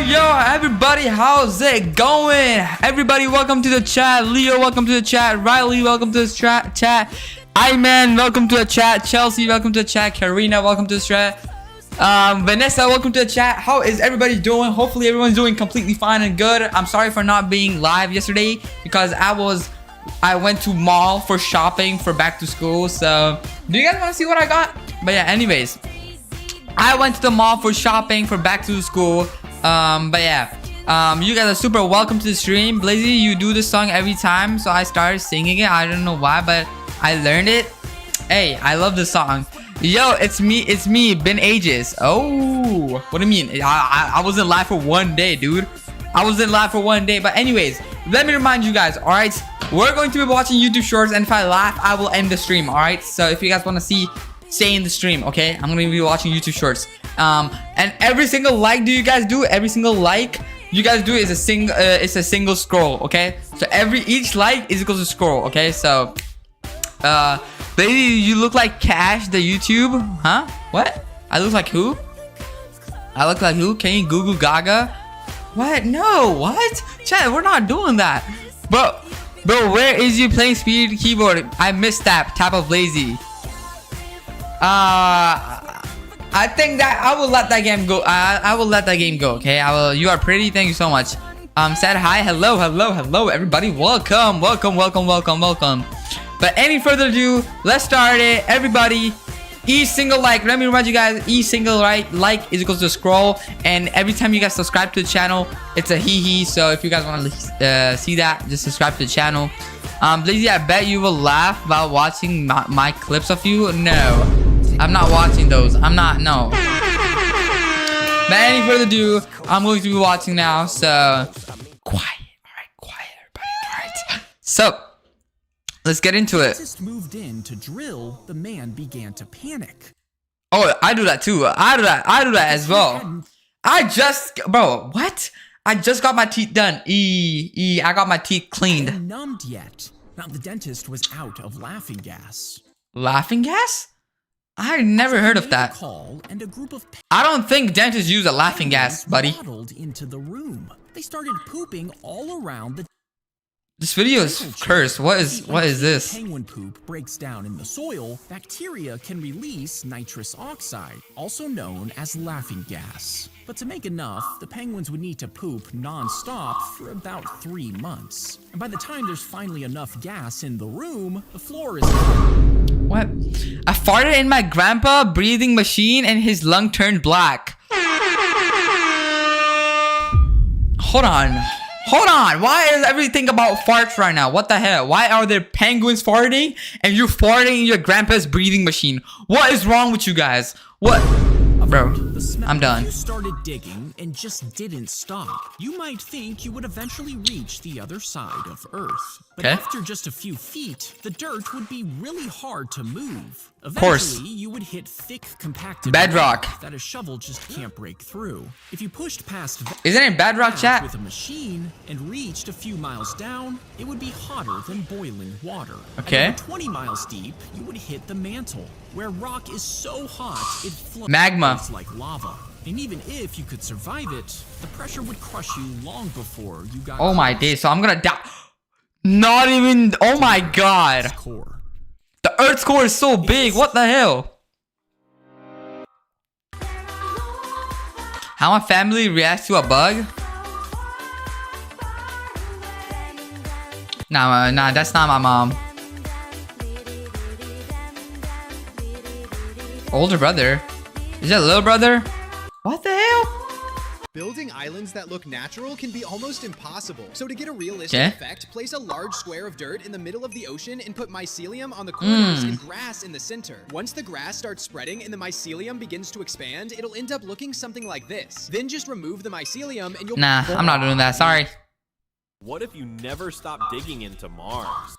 Yo, everybody, how's it going? Everybody, welcome to the chat. Leo, welcome to the chat. Riley, welcome to the chat. Iman, welcome to the chat. Chelsea, welcome to the chat. Karina, welcome to the chat. Vanessa, welcome to the chat. How is everybody doing? Hopefully everyone's doing completely fine and good. I'm sorry for not being live yesterday because I went to mall for shopping for back to school. So do you guys want to see what I got? But yeah, anyways, I went to the mall for shopping for back to school. But yeah, you guys are super welcome to the stream. Blazy, you do this song every time, so I started singing it. I don't know why, but I learned it. Hey, I love this song. Yo, it's me, been ages. Oh, what do you mean? I wasn't live for one day, dude. I wasn't live for one day. But anyways, let me remind you guys, all right, we're going to be watching YouTube shorts, and if I laugh, I will end the stream. All right, so if you guys want to stay in the stream, okay, I'm gonna be watching YouTube shorts. And every single like you guys do is a single scroll, okay? So each like is equal to scroll, okay? So baby, you look like Cash the YouTube, huh? What? I look like who? I look like who? Can you Google Gaga? What? No, what? Chat, we're not doing that. Bro, where is you playing speed keyboard? I missed that tap of lazy. I think that I will let that game go. I will let that game go. Okay. You are pretty. Thank you so much. Said hi. Hello, everybody. Welcome. But any further ado, let's start it. Everybody, each single like. Let me remind you guys. Each single like is equal to scroll. And every time you guys subscribe to the channel, it's a hee. So if you guys want to see that, just subscribe to the channel. Blazy, I bet you will laugh while watching my clips of you. No. I'm not watching those. No. But any further ado, I'm going to be watching now. So quiet. All right, quiet, everybody. All right. So let's get into it. Just moved in to drill. The man began to panic. Oh, I do that too. I do that as well. Bro, what? I just got my teeth done. I got my teeth cleaned. Numbed yet? Now the dentist was out of laughing gas. Laughing gas? I never heard of that. I don't think dentists use a laughing gas, buddy. Into the room. They started pooping all around the. This video is cursed. What is this? Penguin poop breaks down in the soil. Bacteria can release nitrous oxide, also known as laughing gas. But to make enough, the penguins would need to poop non-stop for about 3 months. And by the time there's finally enough gas in the room, the floor is. What? I farted in my grandpa breathing machine and his lung turned black. Hold on. Why is everything about farts right now? What the hell? Why are there penguins farting and you're farting in your grandpa's breathing machine? What is wrong with you guys? What? Bro, The smell. I'm done. If you started digging and just didn't stop, you might think you would eventually reach the other side of Earth. But Okay. after just a few feet, the dirt would be really hard to move. course. Eventually, you would hit thick, compacted Bedrock. rock that a shovel just can't break through. If you pushed past that Isn't it Bedrock, chat? with a machine and reached a few miles down, it would be hotter than boiling water. Okay. And over 20 miles deep, you would hit the mantle, where rock is so hot it flows Magma. like lava. And even if you could survive it, the pressure would crush you long before you got Oh my close days, so I'm gonna die. Not even. Oh my to god. its core. The Earth's core is so big. What the hell? How my family reacts to a bug? Nah, that's not my mom. Older brother? Is that little brother? What the hell? Building islands that look natural can be almost impossible. So to get a realistic Okay. effect, place a large square of dirt in the middle of the ocean and put mycelium on the corners and grass in the center. Once the grass starts spreading and the mycelium begins to expand, it'll end up looking something like this. Then just remove the mycelium and you'll— Nah, I'm not doing that. Sorry. What if you never stop digging into Mars?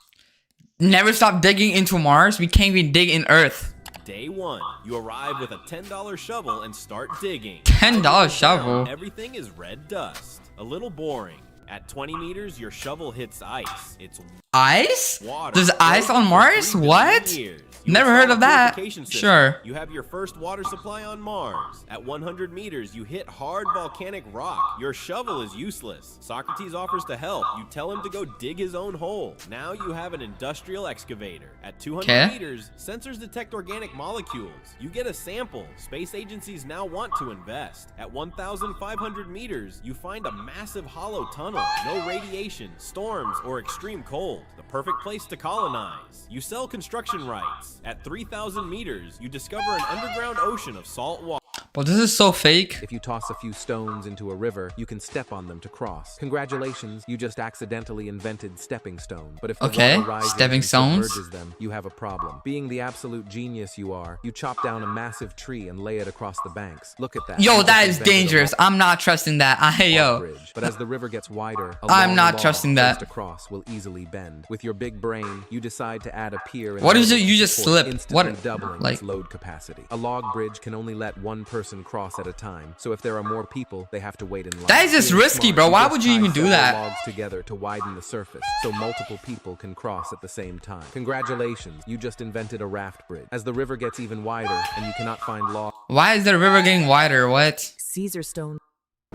Never stop digging into Mars. We can't even dig in Earth. Day 1, you arrive with a $10 shovel and start digging. $10 shovel? Everything is red dust. A little boring. At 20 meters, your shovel hits ice. It's Ice? water. There's ice on Mars? 3 billion What? years. You Never install heard a of that. purification system. Sure. You have your first water supply on Mars. At 100 meters, you hit hard volcanic rock. Your shovel is useless. Socrates offers to help. You tell him to go dig his own hole. Now you have an industrial excavator. At 200 Okay. meters, sensors detect organic molecules. You get a sample. Space agencies now want to invest. At 1,500 meters, you find a massive hollow tunnel. No radiation, storms, or extreme cold. The perfect place to colonize. You sell construction rights. At 3,000 meters, you discover an underground ocean of salt water. But this is so fake. If you toss a few stones into a river, you can step on them to cross. Congratulations, you just accidentally invented stepping stone. But if the Okay, water rises stepping and stones. submerges them, you have a problem. Being the absolute genius you are, you chop down a massive tree and lay it across the banks. Look at that. Yo, You that just is invented a dangerous. I'm not trusting that. log Yo. bridge. But as the river gets wider, a I'm long not log trusting that. placed across will easily bend. With your big brain, you decide to add a pier. What is it? building You just support, slip. instantly What? doubling Like- its load capacity. A log bridge can only let one person cross at a time. So if there are more people, they have to wait in line. That is just Being risky, smart, bro. Why just would you tie even do several that? Logs together to widen the surface, so multiple people can cross at the same time. Congratulations, you just invented a raft bridge. As the river gets even wider and you cannot find logs. Why is the river getting wider? What? Caesar stone.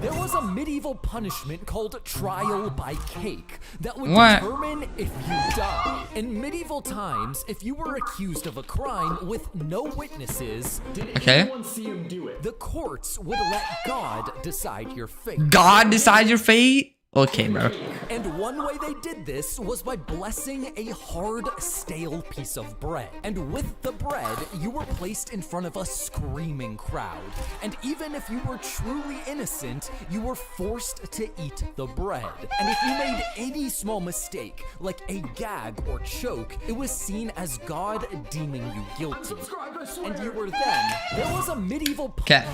There was a medieval punishment called trial by cake that would What? determine if you die. In medieval times, if you were accused of a crime with no witnesses, did Okay. anyone see him do it? The courts would let God decide your fate. God decides your fate? Okay, bro. And one way they did this was by blessing a hard, stale piece of bread. And with the bread, you were placed in front of a screaming crowd. And even if you were truly innocent, you were forced to eat the bread. And if you made any small mistake, like a gag or choke, it was seen as God deeming you guilty. And you were then. There was a medieval. Okay.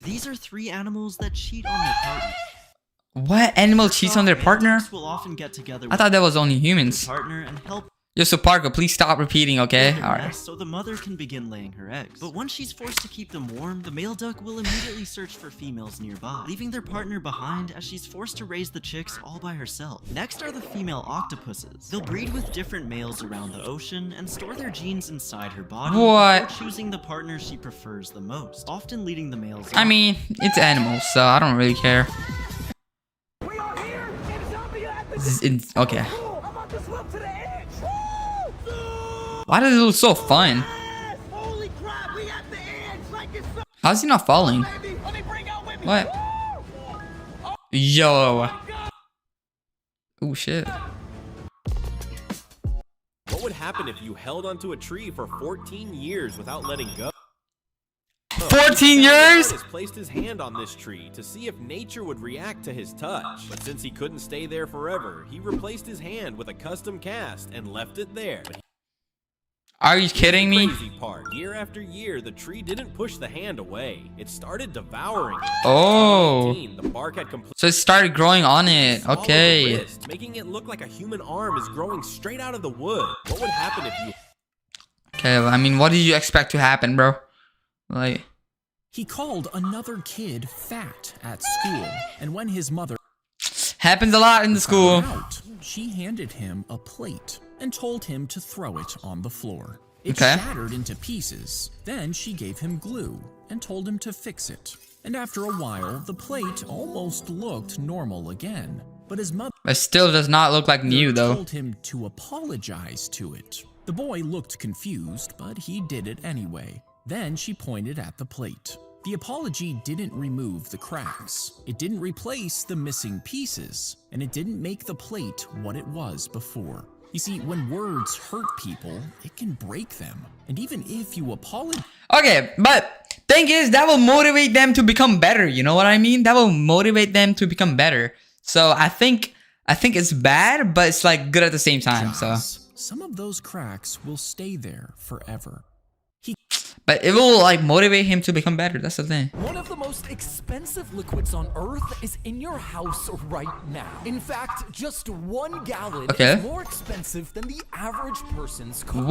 These are 3 animals that cheat on their partner. What animal cheats on their partner? Animals will often get together I with thought that was only their humans. partner and help Yo, so Parker, please stop repeating, okay? build a Alright. nest so the mother can begin laying her eggs. But once she's forced to keep them warm, the male duck will immediately search for females nearby, leaving their partner behind as she's forced to raise the chicks all by herself. Next are the female octopuses. They'll breed with different males around the ocean and store their genes inside her body What? before choosing the partner she prefers the most, often leading the males I on. mean, it's animals, so I don't really care. Okay. Why does it look so fun? How's he not falling? What? Yo. Oh shit. What would happen if you held onto a tree for 14 years without letting go? 14 years? Has placed his hand on this tree to see if nature would react to his touch. But since he couldn't stay there forever, he replaced his hand with a custom cast and left it there. Are you kidding me? Crazy part. Year after year, the tree didn't push the hand away. It started devouring it. Oh. In 2018, the bark had completely So it started growing on it. swallowed the Okay. wrist, making it look like a human arm is growing straight out of the wood. What would happen if you Okay, well, I mean, what did you expect to happen, bro? Like, He called another kid fat at school, and when his mother happens a lot in the school. found out, she handed him a plate and told him to throw it on the floor. It Okay. shattered into pieces. Then she gave him glue and told him to fix it. And after a while, the plate almost looked normal again. But his mother It still does not look like new, though. told him to apologize to it. The boy looked confused, but he did it anyway. Then she pointed at the plate. The apology didn't remove the cracks. It didn't replace the missing pieces, and it didn't make the plate what it was before. You see, when words hurt people, it can break them. And even if you apologize, Okay, but thing is, that will motivate them to become better. You know what I mean? That will motivate them to become better. So I think it's bad, but it's like good at the same time. So, some of those cracks will stay there forever. but it will like motivate him to become better. That's the thing. One of the most expensive liquids on Earth is in your house right now. In fact, just 1 gallon Okay. is more expensive than the average person's car.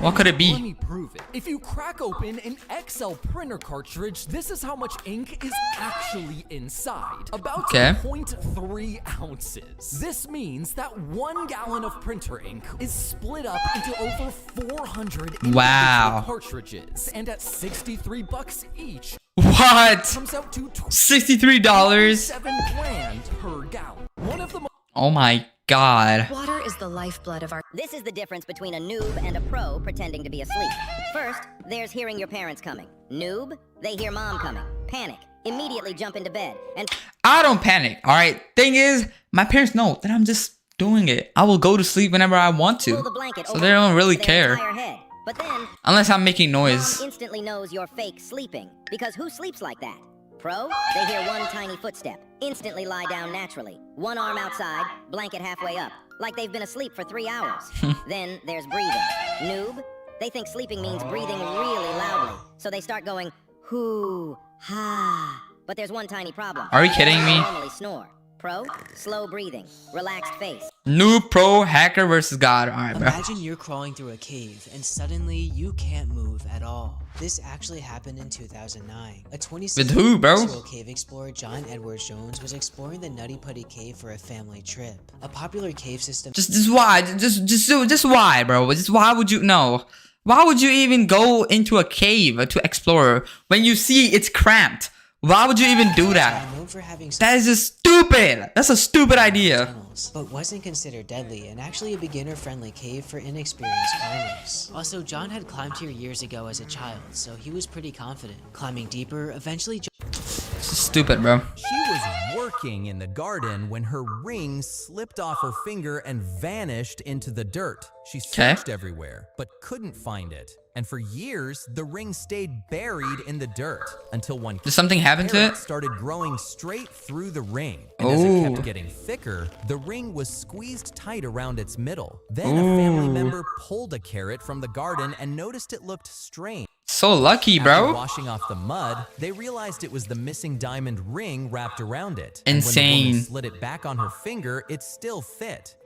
What could it be? Let me prove it. If you crack open an XL printer cartridge, this is how much ink is actually inside. About Okay. 0.3 ounces. This means that 1 gallon of printer ink is split up into over 400 individual Wow. cartridges. And at $63 each, What? comes out to $63? $7 per gallon. One of the Oh my god. Water is the lifeblood of our. This is the difference between a noob and a pro pretending to be asleep. First, there's hearing your parents coming. Noob, they hear mom coming. Panic. Immediately jump into bed. And I don't panic. All right. Thing is, my parents know that I'm just doing it. I will go to sleep whenever I want pull the to. blanket So over they don't really their care. entire head. But then, Unless I'm making mom noise. instantly knows you're fake sleeping. Because who sleeps like that? Pro, they hear one tiny footstep. Instantly lie down naturally. One arm outside, blanket halfway up. Like they've been asleep for 3 hours. Then there's breathing. Noob, they think sleeping means breathing really loudly. So they start going, hoo, ha. But there's one tiny problem. Are you kidding me? They normally snore. Pro, slow breathing, relaxed face. New pro hacker versus God. All right, bro. Imagine you're crawling through a cave and suddenly you can't move at all. This actually happened in 2009. A 26 With who, bro? cave explorer John Edward Jones was exploring the Nutty Putty Cave for a family trip. A popular cave system. Just why? Just why, bro? Just why would you no? Why would you even go into a cave to explore when you see it's cramped? Why would you even do that? known for having That is just stupid. That's a stupid idea. tunnels, but wasn't considered deadly and actually a beginner-friendly cave for inexperienced climbers. Also, John had climbed here years ago as a child, so he was pretty confident. Climbing deeper, eventually It's stupid, bro. She was working in the garden when her ring slipped off her finger and vanished into the dirt. She searched everywhere, but couldn't find it. And for years, the ring stayed buried in the dirt until one Did something happen to carrot it? started growing straight through the ring. And as it kept Ooh. getting thicker, the ring was squeezed tight around its middle. Then a family Ooh. member pulled a carrot from the garden and noticed it looked strange. So lucky, After bro. washing off the mud, they realized it was the missing diamond ring wrapped around it. Insane. And when the woman slid it back on her finger, it still fit.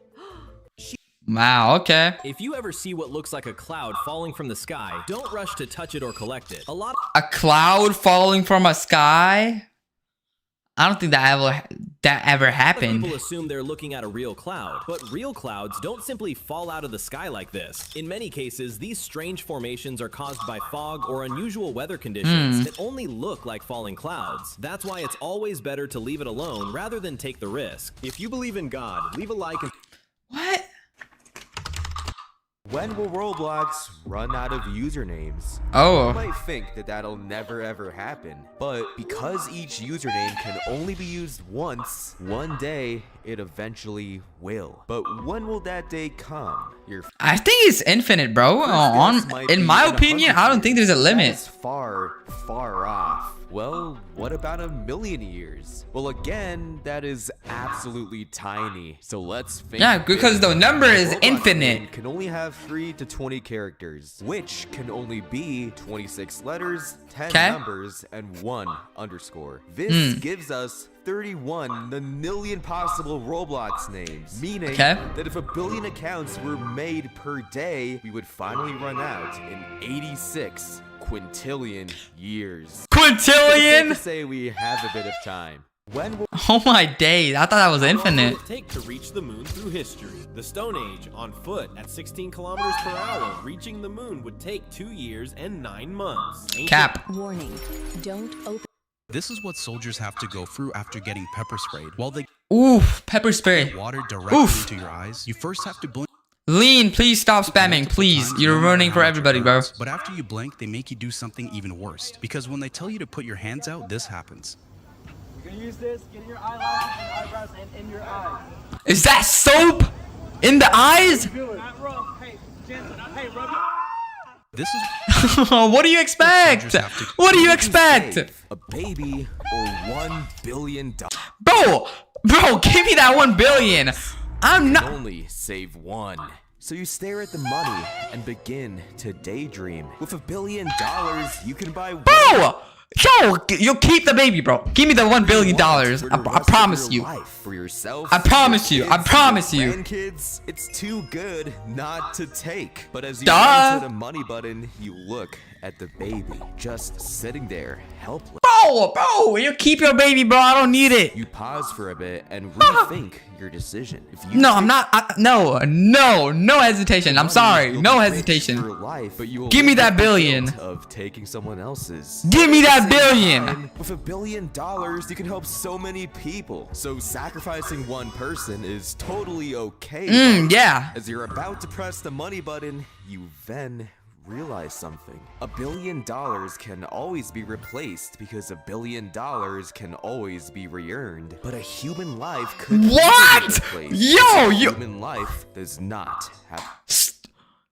Wow, okay. If you ever see what looks like a cloud falling from the sky, don't rush to touch it or collect it. A lot A cloud falling from a sky? I don't think that ever of happened. people assume they're looking at a real cloud, but real clouds don't simply fall out of the sky like this. In many cases, these strange formations are caused by fog or unusual weather conditions that only look like falling clouds. That's why it's always better to leave it alone rather than take the risk. If you believe in God, leave a like and What? When will Roblox run out of usernames? Oh. You might think that that'll never ever happen, but because each username can only be used once, one day it eventually will. But when will that day come? I think it's infinite, bro. In my opinion, I don't think there's a limit. It's far, far off. Well, what about 1,000,000 years? Well, again, that is absolutely tiny. So let's think. Yeah, because the number is Roblox infinite. name can only have 3 to 20 characters, which can only be 26 letters, 10 Okay. numbers, and 1 underscore. This gives us 31 the million possible Roblox names, meaning Okay. that if 1,000,000,000 accounts were made per day, we would finally run out in 86 quintillion years. Safe Quintillion? to say we have a bit of time. When will Oh my days, I thought that was How long infinite. will it take to reach the moon through history? The Stone Age, on foot at 16 kilometers per hour, reaching the moon would take 2 years and 9 months. Ancient Cap. Warning, don't open. This is what soldiers have to go through after getting pepper sprayed. While they Oof, pepper spray. water directly Oof. into your eyes, you first have to blink. Lean, please stop spamming, multiple please. times, You're no matter ruining how for much it everybody, bro. hurts. But after you blink, they make you do something even worse. Because when they tell you to put your hands out, this happens. You're gonna use this, get in your eyelashes and eyebrows and in your eyes. Is that soap in the eyes? Not rough. Hey, gentle. Hey, rub it. This is What do you expect? What do you expect? a baby or $1 billion? Bro, give me that 1 billion. I'm not. Only save 1. So you stare at the money and begin to daydream. With $1 billion, you can buy Bro! Yo, you keep the baby, bro. Give me the $1 billion. I promise you. For yourself, I promise you. I promise you. Grandkids, it's too good not to take. But as you Duh. run to the money button, you look at the baby just sitting there, helpless. Bro, you keep your baby, bro. I don't need it. You pause for a bit and rethink your decision. If you No, take I'm not. No hesitation. I'm sorry. You'll No be rich hesitation. for life, but you will Give me live that with the billion. guilt of taking someone else's. Give me that At the same billion. time, with $1 billion, you can help so many people. So sacrificing one person is totally okay. Yeah. As you're about to press the money button, you then realize something. $1 billion can always be replaced because $1 billion can always be re-earned. But a human life could What? never be replaced. Yo, A you- human life does not have.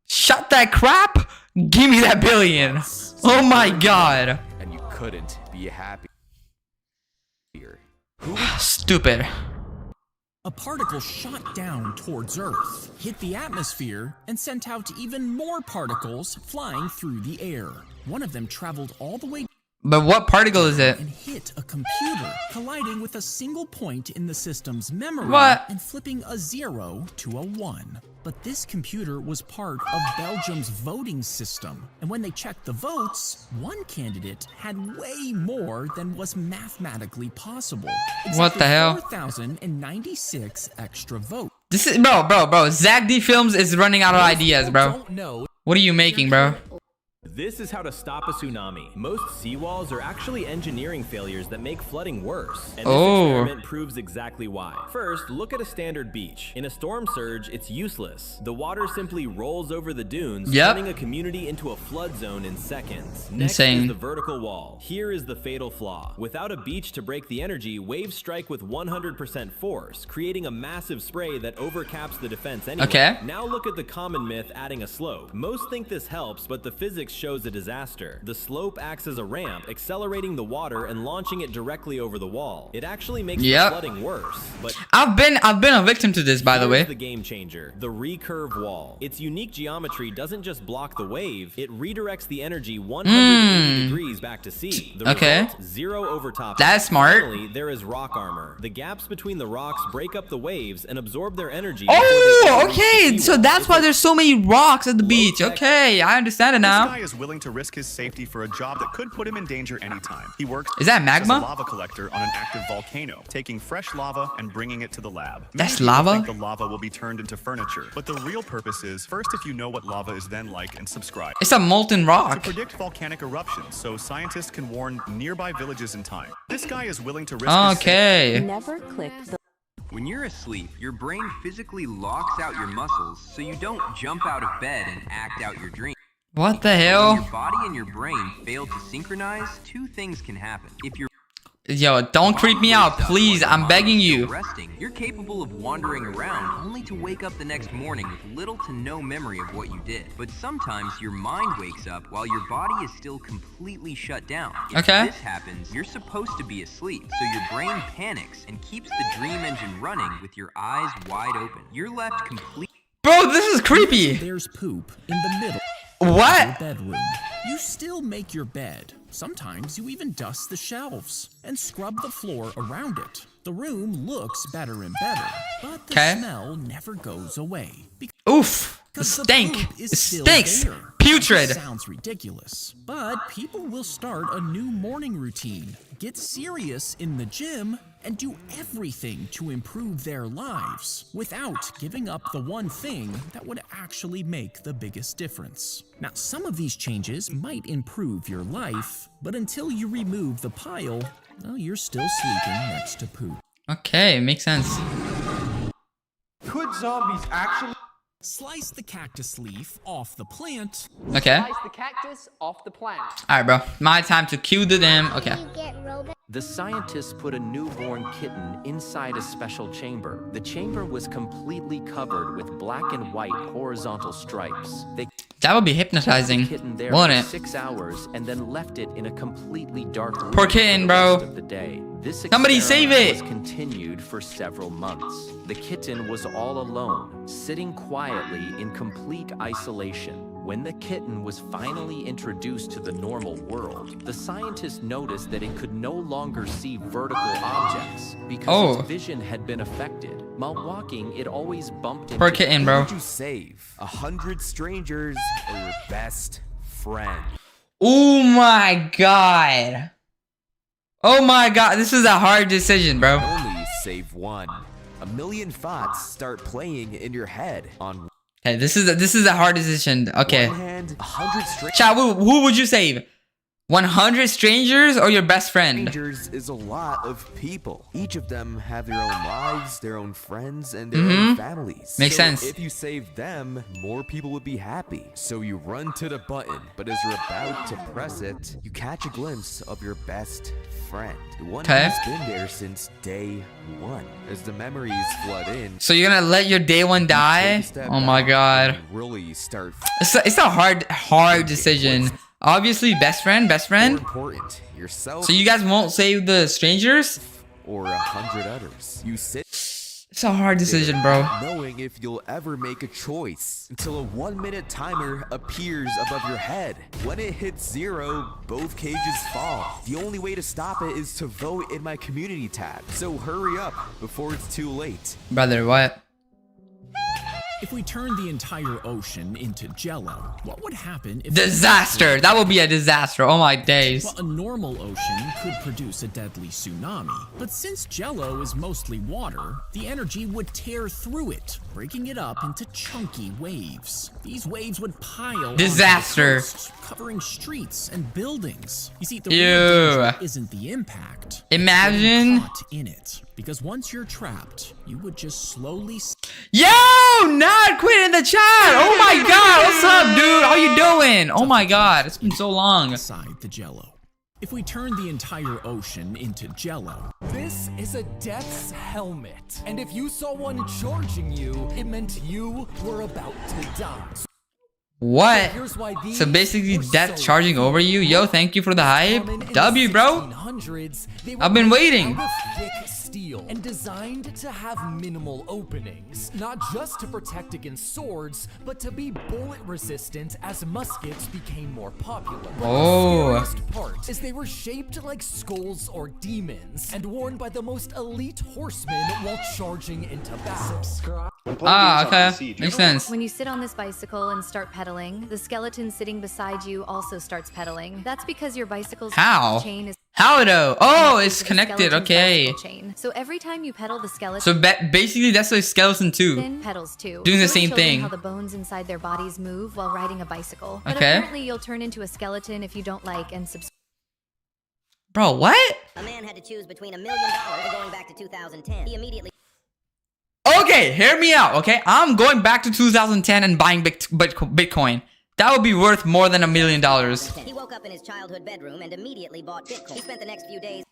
Shut that crap. Give me that billion. Oh my god. And you couldn't be happier. Stupid. A particle shot down towards Earth, hit the atmosphere, and sent out even more particles flying through the air. One of them traveled all the way But what particle is it? and hit a computer, colliding with a single point in the system's memory What? and flipping a 0 to a 1. But this computer was part of Belgium's voting system, and when they checked the votes, one candidate had way more than was mathematically possible. What the hell? 4,096 extra votes. This is bro. Zach D Films is running out of ideas, bro. Don't know. What are you making, bro? This is how to stop a tsunami. Most seawalls are actually engineering failures that make flooding worse. And this experiment proves exactly why. First, look at a standard beach. In a storm surge, it's useless. The water simply rolls over the dunes, Yep. turning a community into a flood zone in seconds. Next Insane. is the vertical wall. Here is the fatal flaw. Without a beach to break the energy, waves strike with 100% force, creating a massive spray that overcaps the defense anyway. Okay. Now look at the common myth adding a slope. Most think this helps, but the physics shows a disaster. The slope acts as a ramp, accelerating the water and launching it directly over the wall. It actually makes the flooding worse. But I've been a victim to this, by the way. here's the game changer, the recurve wall. Its unique geometry doesn't just block the wave, it redirects the energy 180 degrees back to sea. The Okay. result, zero overtopping. That's smart. Finally, there is rock armor. The gaps between the rocks break up the waves and absorb their energy. Oh, okay. So that's why there's so many rocks at the beach. Okay, I understand it This now. guy is willing to risk his safety for a job that could put him in danger anytime. He works Is that as magma? a lava collector on an active volcano, taking fresh lava and bringing it to the lab. That's Many people lava? think the lava will be turned into furniture, but the real purpose is first if you know what lava is then like and subscribe. It's a molten To rock. predict volcanic eruptions, so scientists can warn nearby villages in time. This guy is willing to risk his Okay. Never click the. When you're asleep, your brain physically locks out your muscles so you don't jump out of bed and act out your dream. What the When hell? your body and your brain fail to synchronize, two things can happen. If your Yo, don't creep me out, please. I'm begging you. Resting, you're capable of wandering around only to wake up the next morning with little to no memory of what you did. But sometimes your mind wakes up while your body is still completely shut down. If this happens, you're supposed to be asleep, so your brain panics and keeps the dream engine running with your eyes wide open. You're left complete. Bro, this is creepy. There's poop in the middle. What? Your bedroom. You still make your bed. Sometimes you even dust the shelves and scrub the floor around it. The room looks better and better, but the smell never goes away. Oof, the stink. It stinks. Putrid. It sounds ridiculous, but people will start a new morning routine, get serious in the gym, and do everything to improve their lives without giving up the one thing that would actually make the biggest difference. Now, some of these changes might improve your life, but until you remove the pile, well, you're still sleeping next to poop. Okay, makes sense. Could zombies actually slice the cactus leaf off the plant? Okay. Slice the cactus off the plant. Alright, bro. My time to cue the damn. Okay. The scientists put a newborn kitten inside a special chamber. The chamber was completely covered with black and white horizontal stripes. They That would be hypnotizing, the kitten there won't for it? 6 hours and then left it in a completely dark room Poor kitten, for the bro. rest of the day. This Somebody save experiment it. was continued for several months. The kitten was all alone, sitting quietly in complete isolation. When the kitten was finally introduced to the normal world, the scientists noticed that it could no longer see vertical objects because its vision had been affected. While walking, it always bumped into... Poor kitten, bro. Who would you save? 100 strangers or your best friend? Oh my god. Oh my god, this is a hard decision, bro. Only save one. A million thoughts start playing in your head on Okay, this is a hard decision. Okay. one hand, 100 strangers. Chat, who would you save? 100 strangers or your best friend? Strangers is a lot of people. Each of them have their own lives, their own friends, and their own families. Makes sense. If you save them, more people would be happy. So you run to the button, but as you're about to press it, you catch a glimpse of your best friend. The one who's been there since day one. As the memories flood in. So you're gonna let your day one die? Oh my god. Really start. It's a hard decision. Obviously, best friend. More important, yourself. So you guys won't save the strangers? Or 100 others. You sit. It's a hard decision, bro. Knowing if you'll ever make a choice until a 1-minute timer appears above your head. When it hits 0, both cages fall. The only way to stop it is to vote in my community tab. So hurry up before it's too late. Brother, what? If we turn the entire ocean into Jell-O, what would happen if... Disaster! That would be a disaster. Oh my days. Well, a normal ocean could produce a deadly tsunami. But since Jell-O is mostly water, the energy would tear through it, breaking it up into chunky waves. These waves would pile onto the Disaster. coast, covering streets and buildings. You see, the Ew. real danger isn't the impact. it's Imagine. getting caught in it. Because once you're trapped, you would just slowly... Yo! Not quit in the chat! Oh my god! What's up, dude? How you doing? Oh my god, it's been so long. Inside the Jell-O. If we turn the entire ocean into Jell-O. This is a death's helmet. And if you saw one charging you, it meant you were about to die. What? Here's why these So basically were death so charging over you? Yo, thank you for the hype. common in W, the bro. 1600s, they were I've been made waiting. out of thick steel and designed to have minimal openings, not just to protect against swords, but to be bullet resistant as muskets became more popular. But Oh. the scariest part is they were shaped like skulls or demons and worn by the most elite horsemen while charging into battle. Ah, okay. Makes sense. When you sit on this bicycle and start pedaling, the skeleton sitting beside you also starts pedaling. That's because your bicycle's How? chain is How though? Oh, it's to the connected. skeleton's Okay. bicycle chain. So every time you pedal the skeleton, So basically that's a skeleton too. pedals too. Doing the Show same children thing. How the bones inside their bodies move while riding a bicycle. But Okay. apparently you'll turn into a skeleton if you don't like and subscribe. Bro, what? A man had to choose between $1 million and going back to 2010. He immediately... Okay, hear me out, okay? I'm going back to 2010 and buying Bitcoin. That would be worth more than $1 million. He woke up in his childhood bedroom and immediately bought Bitcoin. He spent the next few days...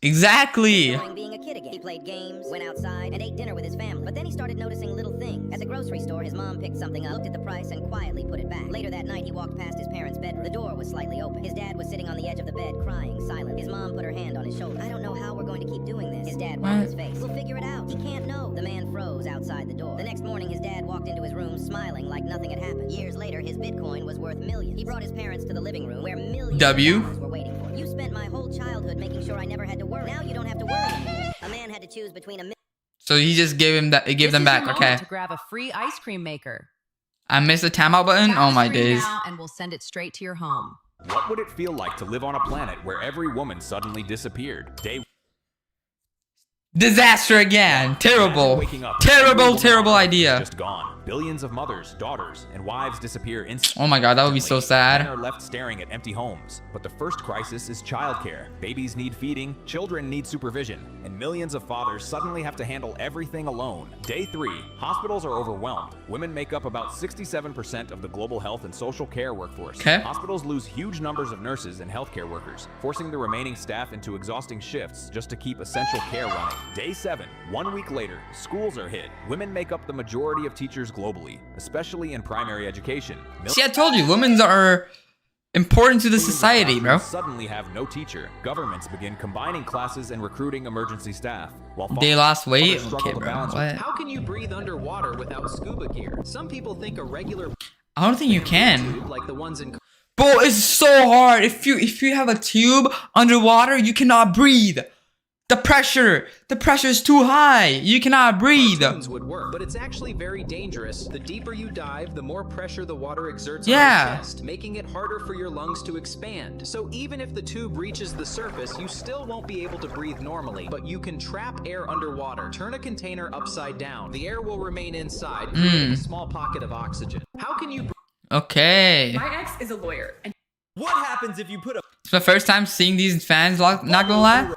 Exactly. Enjoying being a kid again. He played games, went outside, and ate dinner with his family. But then he started noticing little things. At the grocery store, his mom picked something up, looked at the price, and quietly put it back. Later that night, he walked past his parents' bedroom. The door was slightly open. His dad was sitting on the edge of the bed, crying, silent. His mom put her hand on his shoulder. I don't know how we're going to keep doing this. His dad wiped his face. We'll figure it out. He can't know. The man froze outside the door. The next morning, his dad walked into his room, smiling like nothing had happened. Years later, his Bitcoin was worth millions. He brought his parents to the living room, where millions of dollars were waiting for him. You spent my whole childhood making sure I never had to worry. Now you don't have to worry anymore. A man had to choose between a So he just gave him that. Gave them back. Okay. To grab a free ice cream maker. I missed the timeout button. Oh my days. Now and we'll send it straight to your home. What would it feel like to live on a planet where every woman suddenly disappeared? Disaster again. Terrible. Terrible idea. Just gone. Billions of mothers, daughters, and wives disappear instantly. Oh my god, that would be so sad. Men are left staring at empty homes. But the first crisis is childcare. Babies need feeding, children need supervision, and millions of fathers suddenly have to handle everything alone. Day 3. Hospitals are overwhelmed. Women make up about 67% of the global health and social care workforce. Okay. Hospitals lose huge numbers of nurses and healthcare workers, forcing the remaining staff into exhausting shifts just to keep essential care running. Day 7. 1 week later, schools are hit. Women make up the majority of teachers globally, especially in primary education. See, I told you, women are important to the society, bro. Suddenly have no teacher. Governments begin combining classes and recruiting emergency staff. While they lost weight. struggle Okay, to bro. balance What? How can you breathe underwater without scuba gear? Some people think a regular I don't think you can. like the ones in Bro, it's so hard. If you have a tube underwater, you cannot breathe. The pressure is too high. You cannot breathe. would work, but it's actually very dangerous. The deeper you dive, the more pressure the water exerts on Yeah. your chest, making it harder for your lungs to expand. So even if the tube reaches the surface, you still won't be able to breathe normally, but you can trap air underwater. Turn a container upside down. The air will remain inside, creating a small pocket of oxygen. How can you Okay. My ex is a lawyer, and what happens if you put a It's my first time seeing these fans, not gonna lie.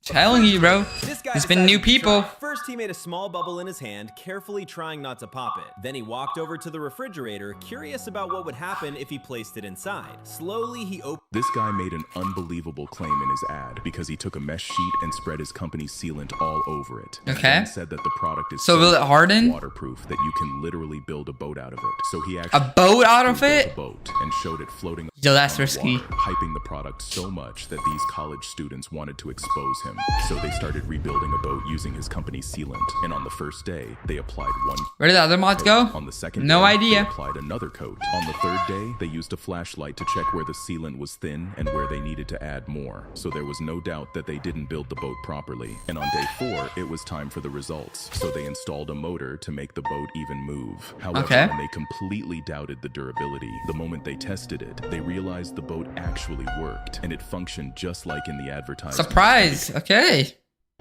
Telling you, bro. There's been new people. First, he made a small bubble in his hand, carefully trying not to pop it. Then he walked over to the refrigerator, curious about what would happen if he placed it inside. Slowly, he opened. This guy made an unbelievable claim in his ad because he took a mesh sheet and spread his company's sealant all over it. Okay. And said that the product is So will it harden? waterproof that you can literally build a boat out of it. So he actually A boat out of built it? a boat and showed it floating. Yo, that's on the risky. water, hyping the product so much that these college students wanted to expose him. So they started rebuilding a boat using his company's sealant. And on the first day, they applied one. Where did the other mods go? On the second No day, idea. They applied another coat. On the third day, they used a flashlight to check where the sealant was thin and where they needed to add more. So there was no doubt that they didn't build the boat properly. And on day 4, it was time for the results. So they installed a motor to make the boat even move. However, Okay. when they completely doubted the durability, the moment they tested it, they realized the boat actually worked and it functioned just like in the advertisement. Surprise. Okay.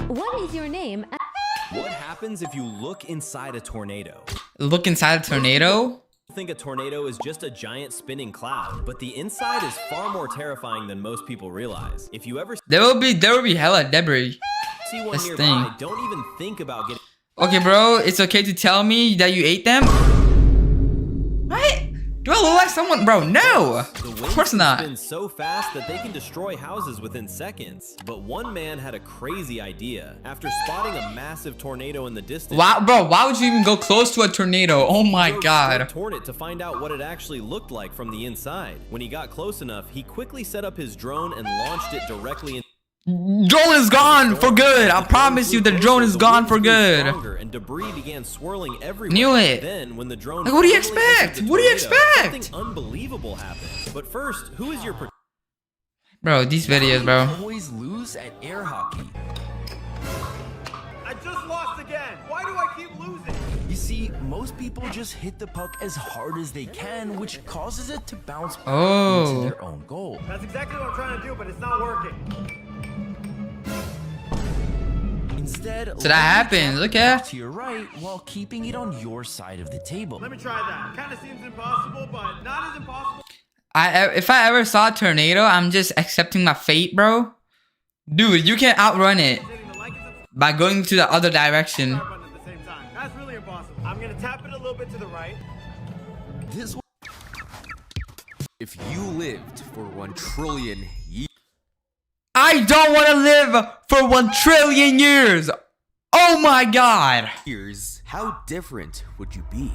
What is your name? What happens if you look inside a tornado? Look inside a tornado. I think a tornado is just a giant spinning cloud, but the inside is far more terrifying than most people realize. If you ever There will be hella debris. see one That's the nearby, thing. don't even think about getting. Okay, bro. It's okay to tell me that you ate them. What? Do I look like someone, bro? No. Of course not. Spin so fast that they can destroy houses within seconds. But one man had a crazy idea. After spotting a massive tornado in the distance, Wow, bro. Why would you even go close to a tornado? Oh my god. torn it to find out what it actually looked like from the inside. When he got close enough, he quickly set up his drone and launched it directly in. Drone is gone for good. I promise you, the drone is gone for good. And debris began swirling everywhere. Knew it. Then, when the drone Like, what do you finally entered expect? the What do you tornado, expect? Something unbelievable happened. But first, who is your Bro, these videos, bro. Always lose at air hockey. I just lost again. Why do I keep losing? You see, most people just hit the puck as hard as they can, which causes it to bounce back Oh. into their own goal. That's exactly what I'm trying to do, but it's not working. Instead, So that happens. Okay. to your right while keeping it on your side of the table. Let me try that. Kind of seems impossible, but not as impossible. If I ever saw a tornado, I'm just accepting my fate, bro. Dude, you can't outrun it by going to the other direction. That's really impossible. I'm gonna tap it a little bit to the right. This. If you lived for 1 trillion years. I I don't want to live for 1 trillion years. Oh my god. Years, how different would you be?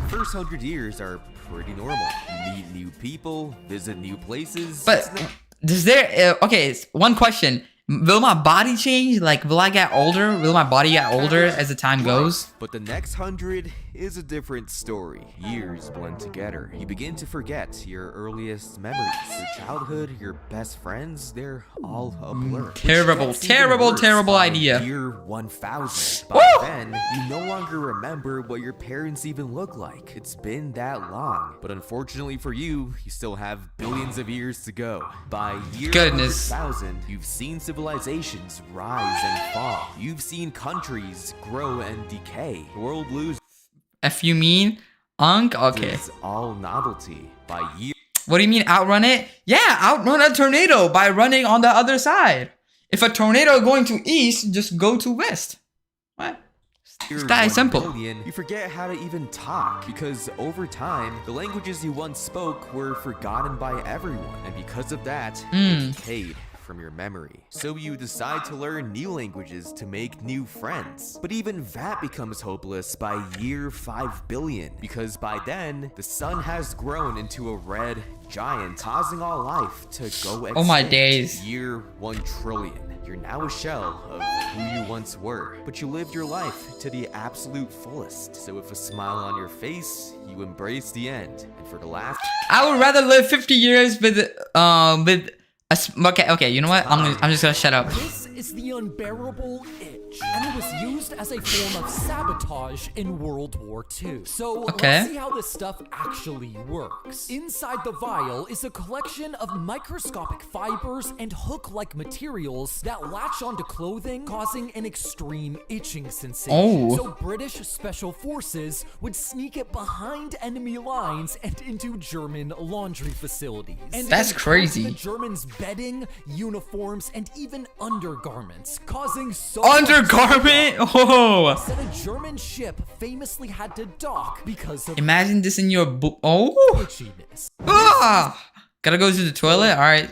First 100 years are pretty normal. You meet new people, visit new places. But does there okay, one question. Will my body change? Like, will I get older? Will my body get older as the time goes? But the next 100 is a different story. Years blend together. You begin to forget your earliest memories. Your childhood, your best friends, they're all a blur. Terrible idea. Year 1000. By then, you no longer remember what your parents even look like. It's been that long. But unfortunately for you, you still have billions of years to go. By year 100,000, you've seen civilizations rise and fall. You've seen countries grow and decay. The world loses. If you mean Unk? Okay. It's all novelty. By year. What do you mean outrun it? Yeah, outrun a tornado by running on the other side. If a tornado going to east, just go to west. What? It's that simple. You forget how to even talk because over time, the languages you once spoke were forgotten by everyone. And because of that, they decayed from your memory. So you decide to learn new languages to make new friends. But even that becomes hopeless by year 5 billion because by then, the sun has grown into a red giant, causing all life to go extinct. Oh my days. Year 1 trillion. You're now a shell of who you once were, but you lived your life to the absolute fullest. So with a smile on your face, you embrace the end. And for the last, I would rather live 50 years with okay, you know what? I'm just gonna shut up. This is the unbearable itch, and it was used as a form of sabotage in World War II. So let's see how this stuff actually works. Inside the vial is a collection of microscopic fibers and hook-like materials that latch onto clothing, causing an extreme itching sensation. So British Special Forces would sneak it behind enemy lines and into German laundry facilities. And that's crazy. The Germans' bedding, uniforms, and even undergarments, causing so undergarment. Oh. That a German ship famously had to dock because of imagine this in your itchiness. Ah, gotta go to the toilet. All right.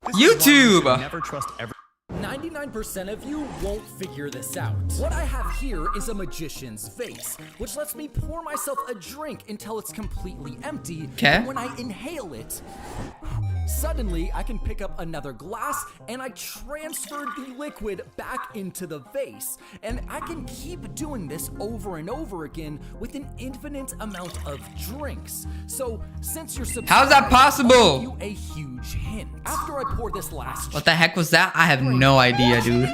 YouTube. Never trust every 99% of you won't figure this out. What I have here is a magician's vase, which lets me pour myself a drink until it's completely empty. And when I inhale it, suddenly I can pick up another glass and I transfer the liquid back into the vase. And I can keep doing this over and over again with an infinite amount of drinks. So since you're surprised, how's that possible? I'll give you a huge hint. After I pour this last, what the heck was that? I have no idea, dude.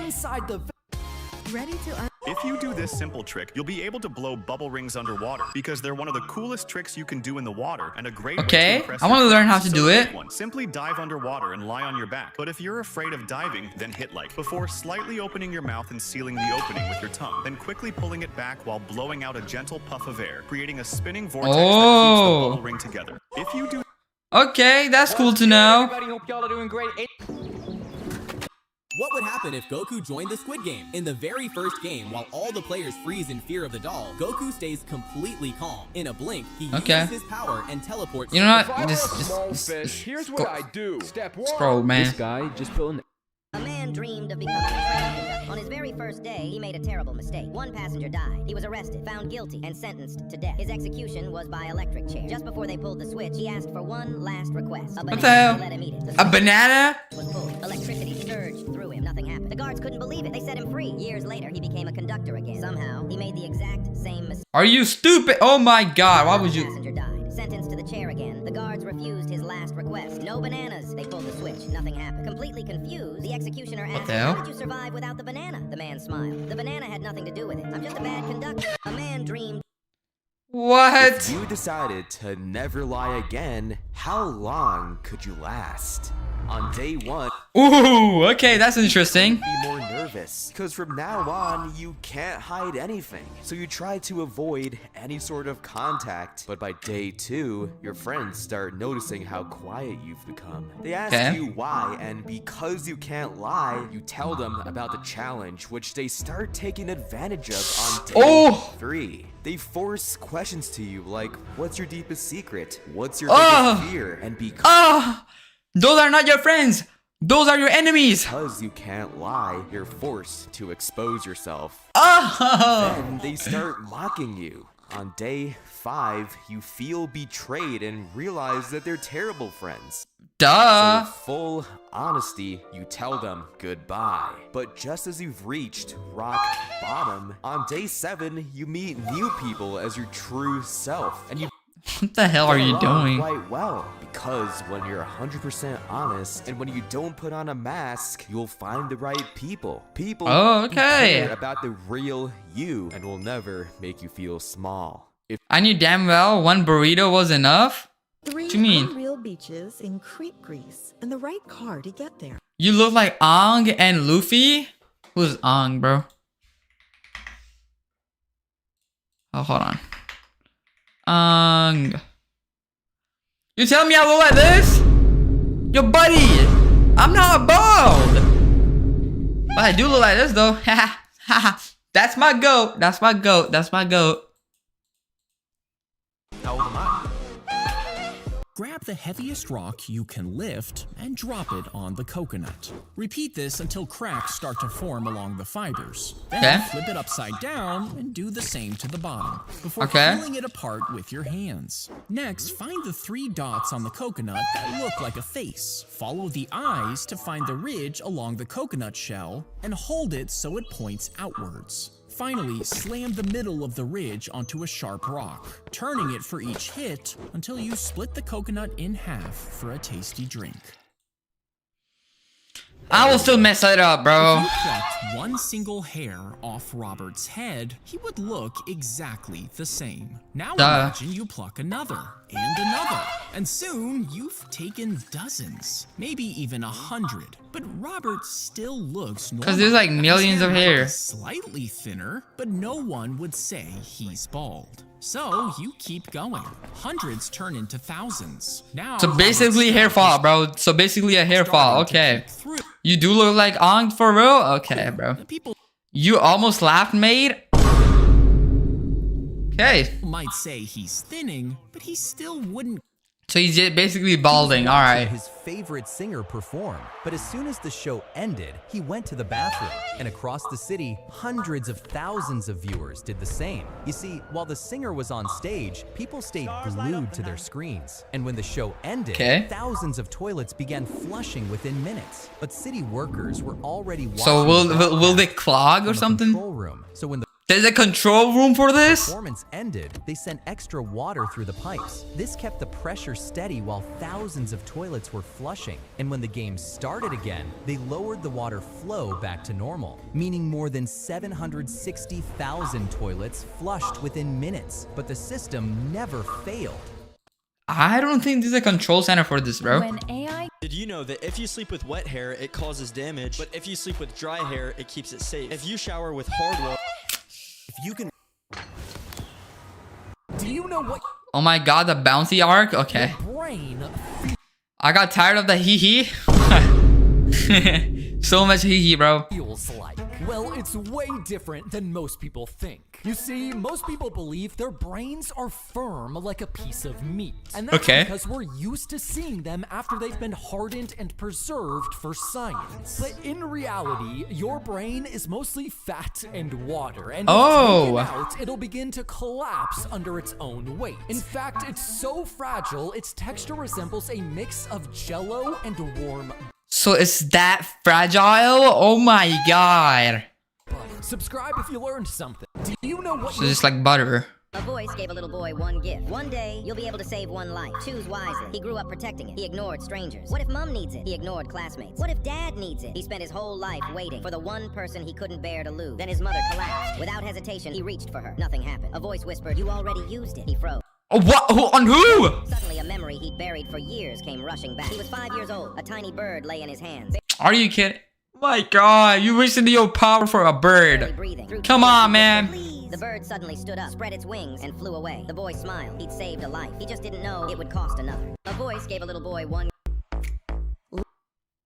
If you do this simple trick, you'll be able to blow bubble rings underwater because they're one of the coolest tricks you can do in the water and a great way to impress I want to learn how to do it. Simply dive underwater and lie on your back. But if you're afraid of diving, then hit like before slightly opening your mouth and sealing the opening with your tongue, then quickly pulling it back while blowing out a gentle puff of air, creating a spinning vortex that keeps the bubble ring together. If you do okay, that's cool to know. Everybody, hope y'all are doing great. What would happen if Goku joined the Squid Game? In the very first game, while all the players freeze in fear of the doll, Goku stays completely calm. In a blink, he uses his power and teleports. You know what? Here's what I do. Step 1. Scroll, man. This guy just pulling. A man dreamed of becoming a train conductor. On his very first day, he made a terrible mistake. One passenger died. He was arrested, found guilty, and sentenced to death. His execution was by electric chair. Just before they pulled the switch, he asked for one last request. What the hell? Let him eat it. A banana? Was pulled. Electricity surged through him. Nothing happened. The guards couldn't believe it. They set him free. Years later, he became a conductor again. Somehow, he made the exact same mistake. Are you stupid? Oh my god, why would you? Passenger died. Sentenced to the chair again. The guards refused his last request. No bananas. They pulled the switch. Nothing happened. Completely confused, the executioner asked, how did you survive without the banana? The man smiled. The banana had nothing to do with it. I'm just a bad conductor. A man dreamed. What? If you decided to never lie again, how long could you last? On day 1, ooh, okay, that's interesting. Be more nervous, because from now on, you can't hide anything. So you try to avoid any sort of contact. But by day 2, your friends start noticing how quiet you've become. They ask you why, and because you can't lie, you tell them about the challenge, which they start taking advantage of on day 3. They force questions to you like, what's your deepest secret? What's your biggest fear? And because those are not your friends. Those are your enemies. Because you can't lie, you're forced to expose yourself. Oh! Then they start mocking you. On day 5, you feel betrayed and realize that they're terrible friends. Duh. So with full honesty, you tell them goodbye. But just as you've reached rock bottom, on day 7, you meet new people as your true self. And you what the hell are you doing? Quite well, because when you're 100% honest and when you don't put on a mask, you'll find the right people. People who care about the real you and will never make you feel small. I knew damn well one burrito was enough. Three What do you mean? real beaches in Crete, Greece, and the right car to get there. You look like Aang and Luffy. Who's Aang, bro? Oh, hold on. You tell me I look like this? Yo, buddy, I'm not bald. But I do look like this though. That's my goat. That's my goat. That's my goat. How old am I? Grab the heaviest rock you can lift and drop it on the coconut. Repeat this until cracks start to form along the fibers. Then flip it upside down and do the same to the bottom before pulling it apart with your hands. Next, find the 3 dots on the coconut that look like a face. Follow the eyes to find the ridge along the coconut shell and hold it so it points outwards. Finally, slam the middle of the ridge onto a sharp rock, turning it for each hit until you split the coconut in half for a tasty drink. I will still mess it up, bro. If you plucked one single hair off Robert's head, he would look exactly the same. Now imagine you pluck another, and another, and soon you've taken dozens, maybe even 100. But Robert still looks normal. Because there's like millions of hair. Slightly thinner, but no one would say he's bald. So you keep going. Hundreds turn into thousands. Now, so basically hair fall, bro. So basically a hair fall. Okay. You do look like Aang for real? Okay, bro. You almost laughed, mate. Okay. People might say he's thinning, but he still wouldn't. So he's basically balding. All right. His favorite singer perform, but as soon as the show ended, he went to the bathroom, and across the city, hundreds of thousands of viewers did the same. You see, while the singer was on stage, people stayed glued to their screens, and when the show ended, thousands of toilets began flushing within minutes. But city workers were already watching. So will they clog or something? Room. So when there's a control room for this? Performance ended, they sent extra water through the pipes. This kept the pressure steady while thousands of toilets were flushing. And when the game started again, they lowered the water flow back to normal, meaning more than 760,000 toilets flushed within minutes. But the system never failed. I don't think there's a control center for this, bro. When AI... Did you know that if you sleep with wet hair, it causes damage, but if you sleep with dry hair, it keeps it safe? If you shower with hard water... If you can... Do you know what... Oh my god, the bouncy arc? Okay. I got tired of the hee-hee. So much hee-hee, bro. Feels like. Well, it's way different than most people think. You see, most people believe their brains are firm like a piece of meat. And that's because we're used to seeing them after they've been hardened and preserved for science. But in reality, your brain is mostly fat and water. And if taken out, it'll begin to collapse under its own weight. In fact, it's so fragile, its texture resembles a mix of Jell-O and warm. So it's that fragile? Oh my god. Subscribe if you learned something. Do you know what? So just like butter. A voice gave a little boy one gift. One day, you'll be able to save one life. Choose wisely. He grew up protecting it. He ignored strangers. What if mom needs it? He ignored classmates. What if dad needs it? He spent his whole life waiting for the one person he couldn't bear to lose. Then his mother collapsed. Without hesitation, he reached for her. Nothing happened. A voice whispered, "You already used it." He froze. Oh, what? On who? Suddenly, a memory he'd buried for years came rushing back. He was 5 years old. A tiny bird lay in his hands. Are you kidding? My god, you wasted your power for a bird. Come on, man. The bird suddenly stood up, spread its wings, and flew away. The boy smiled. He'd saved a life. He just didn't know it would cost another. A voice gave a little boy one.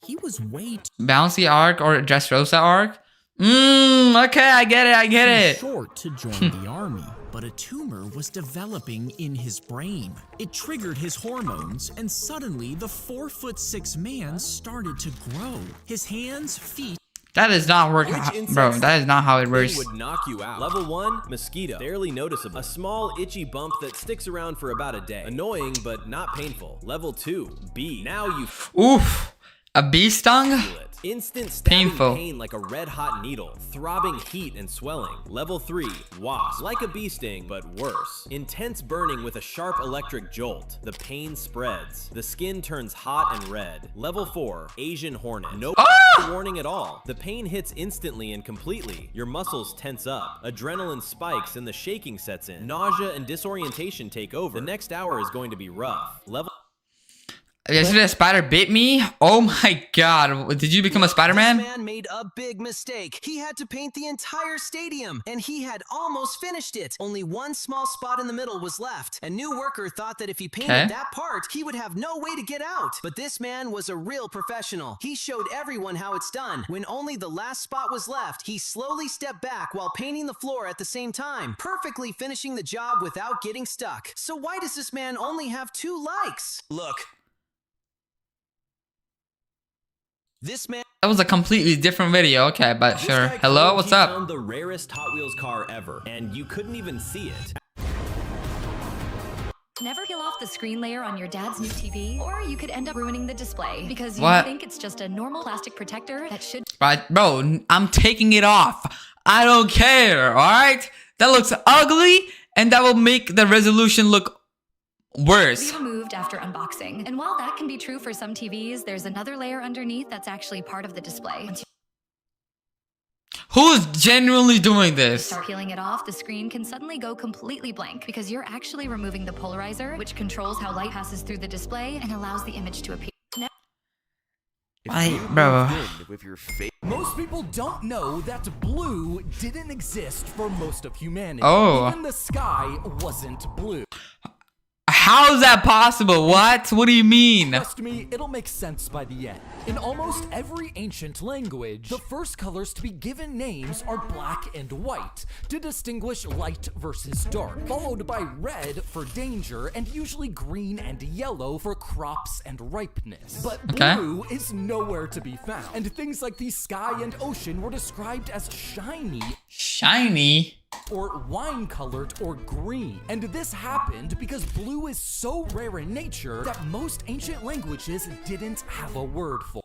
He was way bouncy arc or Dressrosa arc? Okay, I get it. short to join the army. But a tumor was developing in his brain. It triggered his hormones, and suddenly the 4'6" man started to grow. His hands, feet. That is not working, bro. That is not how it works. Would knock you out. Level 1, mosquito. Barely noticeable. A small itchy bump that sticks around for about a day. Annoying, but not painful. Level 2, bee. Now you. Oof. A bee stung? Instant stabbing Painful. pain like a red hot needle. Throbbing heat and swelling. Level 3, wasp. Like a bee sting, but worse. Intense burning with a sharp electric jolt. The pain spreads. The skin turns hot and red. Level 4, Asian hornet. No warning at all. The pain hits instantly and completely. Your muscles tense up. Adrenaline spikes and the shaking sets in. Nausea and disorientation take over. The next hour is going to be rough. Level Yesterday a spider bit me. Oh my god. Did you become a Spider-Man? This man made a big mistake. He had to paint the entire stadium, and he had almost finished it. Only one small spot in the middle was left. A new worker thought that if he painted that part, he would have no way to get out. But this man was a real professional. He showed everyone how it's done. When only the last spot was left, he slowly stepped back while painting the floor at the same time, perfectly finishing the job without getting stuck. So why does this man only have 2 likes? Look. This man. That was a completely different video. Okay, but sure. Hello, what's up? Found the rarest Hot Wheels car ever, and you couldn't even see it. Never peel off the screen layer on your dad's new TV, or you could end up ruining the display because you think it's just a normal plastic protector that should. Right, bro, I'm taking it off. I don't care, alright? That looks ugly, and that will make the resolution look worse. Be removed after unboxing. And while that can be true for some TVs, there's another layer underneath that's actually part of the display. Who's genuinely doing this? Start peeling it off, the screen can suddenly go completely blank because you're actually removing the polarizer, which controls how light passes through the display and allows the image to appear. Bro. Most people don't know that blue didn't exist for most of humanity. Oh. Even the sky wasn't blue. How is that possible? What? What do you mean? Trust me, it'll make sense by the end. In almost every ancient language, the first colors to be given names are black and white to distinguish light versus dark, followed by red for danger and usually green and yellow for crops and ripeness. But blue is nowhere to be found, and things like the sky and ocean were described as shiny. Shiny? Or wine-colored or green. And this happened because blue is so rare in nature that most ancient languages didn't have a word for.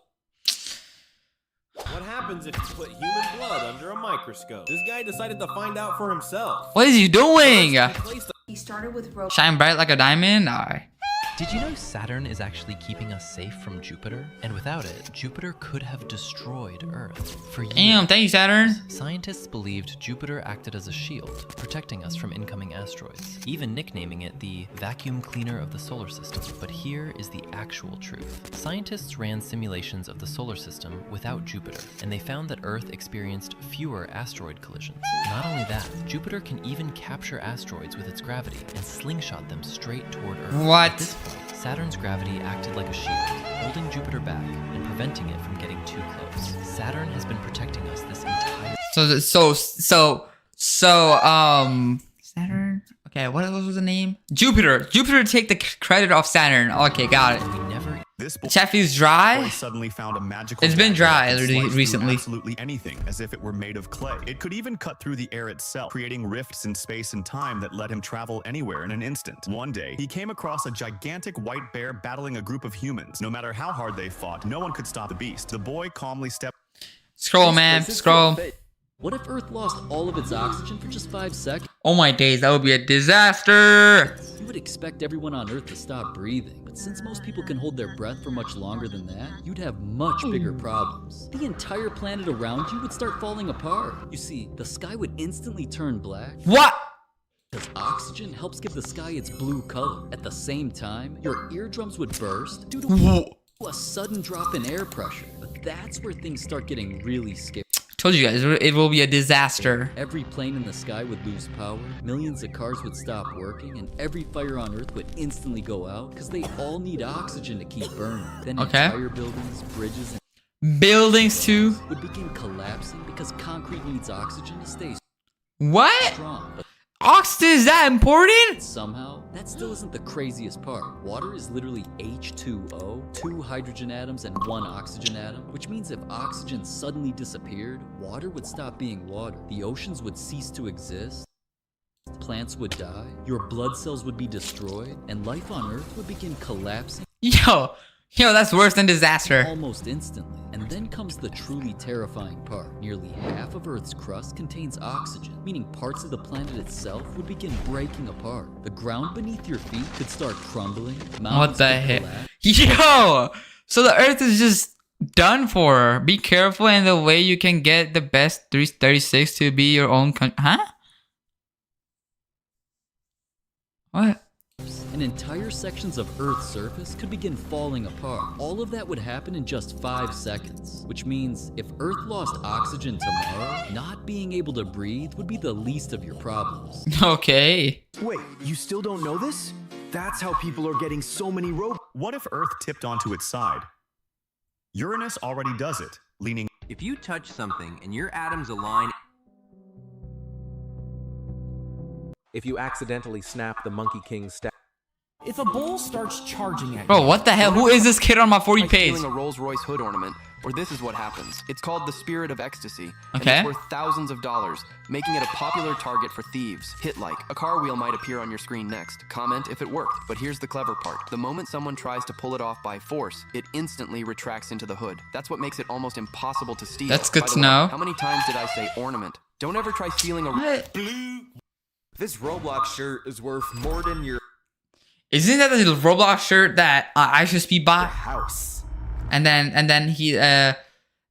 What happens if you put human blood under a microscope? This guy decided to find out for himself. What is he doing? He started with rope. Shine bright like a diamond? Alright. Did you know Saturn is actually keeping us safe from Jupiter? And without it, Jupiter could have destroyed Earth. For years, damn, thank you, Saturn. Scientists believed Jupiter acted as a shield, protecting us from incoming asteroids, even nicknaming it the vacuum cleaner of the solar system. But here is the actual truth. Scientists ran simulations of the solar system without Jupiter, and they found that Earth experienced fewer asteroid collisions. Not only that, Jupiter can even capture asteroids with its gravity and slingshot them straight toward Earth. What? Saturn's gravity acted like a shield, holding Jupiter back and preventing it from getting too close. Saturn has been protecting us this entire. Saturn. Okay, what was the name? Jupiter. Jupiter take the credit of Saturn. Okay, got it. This Chaffee's dry. Suddenly found a magical. It's been dry recently. recently. Absolutely anything, as if it were made of clay. It could even cut through the air itself, creating rifts in space and time that let him travel anywhere in an instant. One day, he came across a gigantic white bear battling a group of humans. No matter how hard they fought, no one could stop the beast. The boy calmly stepped. Scroll, man. Scroll. What if Earth lost all of its oxygen for just 5 seconds? Oh my days, that would be a disaster. You would expect everyone on Earth to stop breathing, but since most people can hold their breath for much longer than that, you'd have much bigger problems. The entire planet around you would start falling apart. You see, the sky would instantly turn black. What? Because oxygen helps give the sky its blue color. At the same time, your eardrums would burst due to a sudden drop in air pressure. But that's where things start getting really scary. Told you guys, it will be a disaster. Every plane in the sky would lose power, millions of cars would stop working, and every fire on Earth would instantly go out because they all need oxygen to keep burning. Then entire buildings, bridges, and buildings too would begin collapsing because concrete needs oxygen to stay what? strong. Oxygen is that important? Somehow, that still isn't the craziest part. Water is literally H2O, 2 hydrogen atoms and 1 oxygen atom, which means if oxygen suddenly disappeared, water would stop being water. The oceans would cease to exist, plants would die, your blood cells would be destroyed, and life on Earth would begin collapsing. Yo, that's worse than disaster. Almost instantly. And then comes the truly terrifying part. Nearly half of Earth's crust contains oxygen, meaning parts of the planet itself would begin breaking apart. The ground beneath your feet could start crumbling. What the heck? Yo! So the Earth is just done for. Be careful in the way you can get the best 336 to be your own huh? What? And entire sections of Earth's surface could begin falling apart. All of that would happen in just 5 seconds, which means if Earth lost oxygen tomorrow, not being able to breathe would be the least of your problems. Okay. Wait, you still don't know this? That's how people are getting so many robots. What if Earth tipped onto its side? Uranus already does it, leaning. If you touch something and your atoms align. If you accidentally snap the Monkey King's staff. If a bull starts charging at Bro, what the hell? Who is this kid on my 40 page? Stealing a Rolls-Royce hood ornament, or this is what happens. It's called the Spirit of Ecstasy. And Okay. it's worth thousands of dollars, making it a popular target for thieves. Hit like. A car wheel might appear on your screen next. Comment if it worked. But here's the clever part. The moment someone tries to pull it off by force, it instantly retracts into the hood. That's what makes it almost impossible to steal. That's good By the to way, know. How many times did I say ornament? Don't ever try stealing a... What? This Roblox shirt is worth more than your Isn't that the Roblox shirt that I should be bought? house. And then he and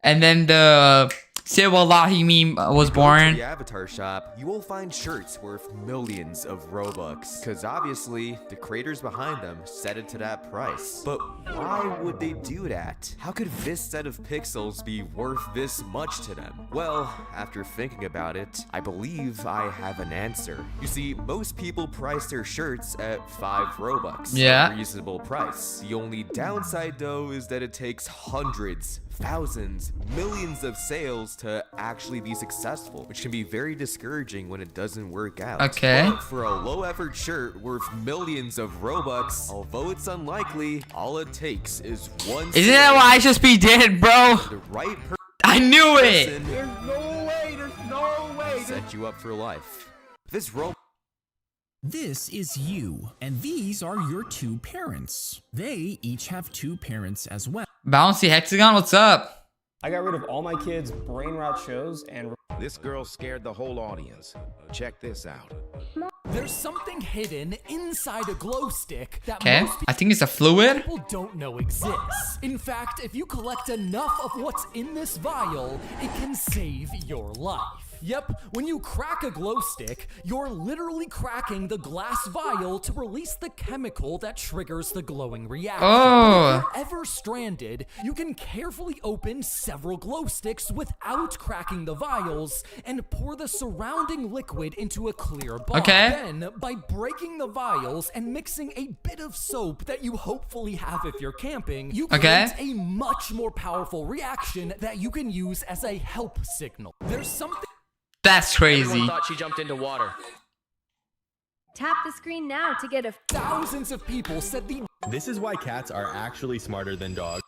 then the Say Wallahi meme was To born. the Avatar shop, you will find shirts worth millions of Robux. Cause obviously, the creators behind them set it to that price. But why would they do that? How could this set of pixels be worth this much to them? Well, after thinking about it, I believe I have an answer. You see, most people price their shirts at 5 Robux. Yeah. A reasonable price. The only downside though is that it takes hundreds, thousands, millions of sales to actually be successful, which can be very discouraging when it doesn't work out. Okay. But for a low effort shirt worth millions of Robux, although it's unlikely, all it takes is one Isn't that what HSP did, bro? the right I knew it. person There's no way, there's no way. set you up for life. This Roblox This is you, and these are your 2 parents. They each have 2 parents as well. Bouncy Hexagon, what's up? I got rid of all my kids' brain rot shows and This girl scared the whole audience. Check this out. There's something hidden inside a glow stick that Okay, most I think it's a fluid. people don't know exists. In fact, if you collect enough of what's in this vial, it can save your life. Yep, when you crack a glow stick, you're literally cracking the glass vial to release the chemical that triggers the glowing reaction. Oh. But if you're ever stranded, you can carefully open several glow sticks without cracking the vials and pour the surrounding liquid into a clear bar. Okay. Then, by breaking the vials and mixing a bit of soap that you hopefully have if you're camping, you Okay. create a much more powerful reaction that you can use as a help signal. There's something... That's crazy. Everyone thought she jumped into water. Tap the screen now to get a... Thousands of people said the... This is why cats are actually smarter than dogs.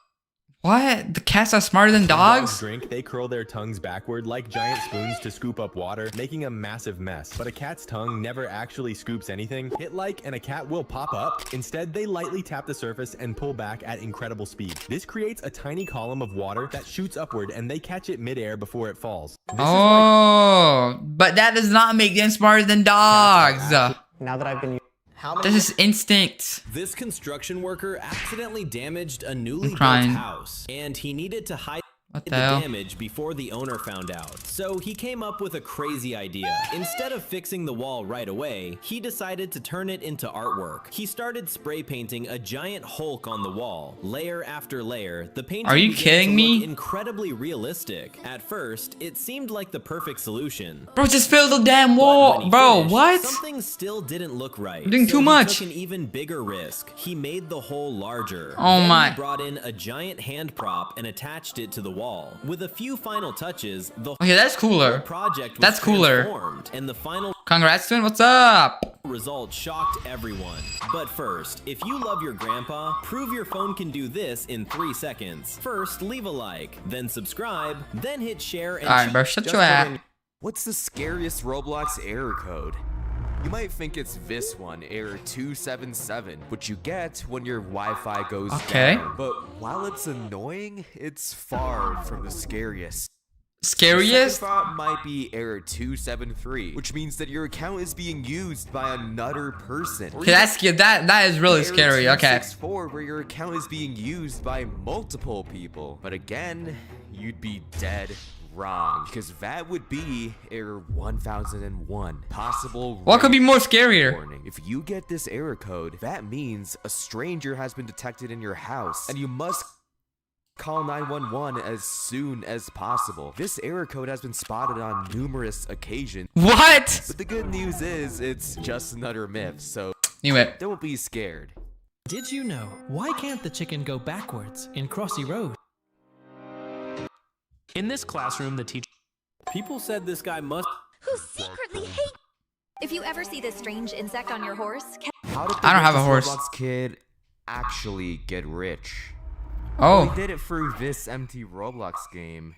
What? The cats are smarter than dogs? Drink, they curl their tongues backward like giant spoons to scoop up water, making a massive mess. But a cat's tongue never actually scoops anything. Hit like and a cat will pop up. Instead, they lightly tap the surface and pull back at incredible speed. This creates a tiny column of water that shoots upward and they catch it midair before it falls. Oh, but that does not make them smarter than dogs. now that I've been This is instinct. This construction worker accidentally damaged a newly built crying. house, and he needed to hide What the the hell? damage before the owner found out. So he came up with a crazy idea. Instead of fixing the wall right away, he decided to turn it into artwork. He started spray painting a giant Hulk on the wall, layer after layer. The painting Are you began kidding to me? look incredibly realistic. At first, it seemed like the perfect solution. Bro, just fill the damn wall. Bro, what? Something still didn't look right. I'm doing so too he much. Took an even bigger risk. He made the hole larger. Oh Then my. He brought in a giant hand prop and attached it to the wall. wall. With a few final touches, the Okay, that's cooler. project was That's cooler. transformed, and the final Congrats, twin. What's up? result shocked everyone. But first, if you love your grandpa, prove your phone can do this in 3 seconds. First, leave a like, then subscribe, then hit share and Alright, bro, shut your ass. What's the scariest Roblox error code? You might think it's this one, error 277, which you get when your Wi-Fi goes down. But while it's annoying, it's far from the scariest. Scariest? The second thought might be error 273, which means that your account is being used by another person. Okay, that is really scary. Okay. 264, where your account is being used by multiple people. But again, you'd be dead wrong, because that would be error 1001. Possible. What could be more scarier? Warning. If you get this error code, that means a stranger has been detected in your house, and you must call 911 as soon as possible. This error code has been spotted on numerous occasions. What? But the good news is, it's just another myth, so don't be scared. Did you know? Why can't the chicken go backwards in Crossy Road? In this classroom, the teacher... People said this guy must... Who secretly hate... If you ever see this strange insect on your horse... How did I don't have a horse. Roblox kid actually get rich? Oh. He did it through this empty Roblox game.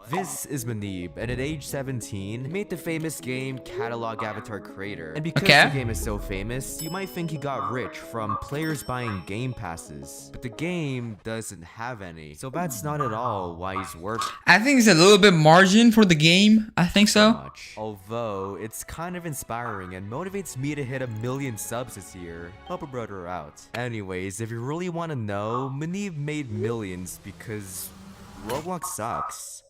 This is Manib, and at age 17, he made the famous game Catalog Avatar Creator. And because the game is so famous, you might think he got rich from players buying game passes. But the game doesn't have any, so that's not at all why he's working. I think it's a little bit margin for the game. I think so. Although, it's kind of inspiring and motivates me to hit 1 million subs this year. Help a brother out. Anyways, if you really want to know, Manib made millions because Roblox sucks.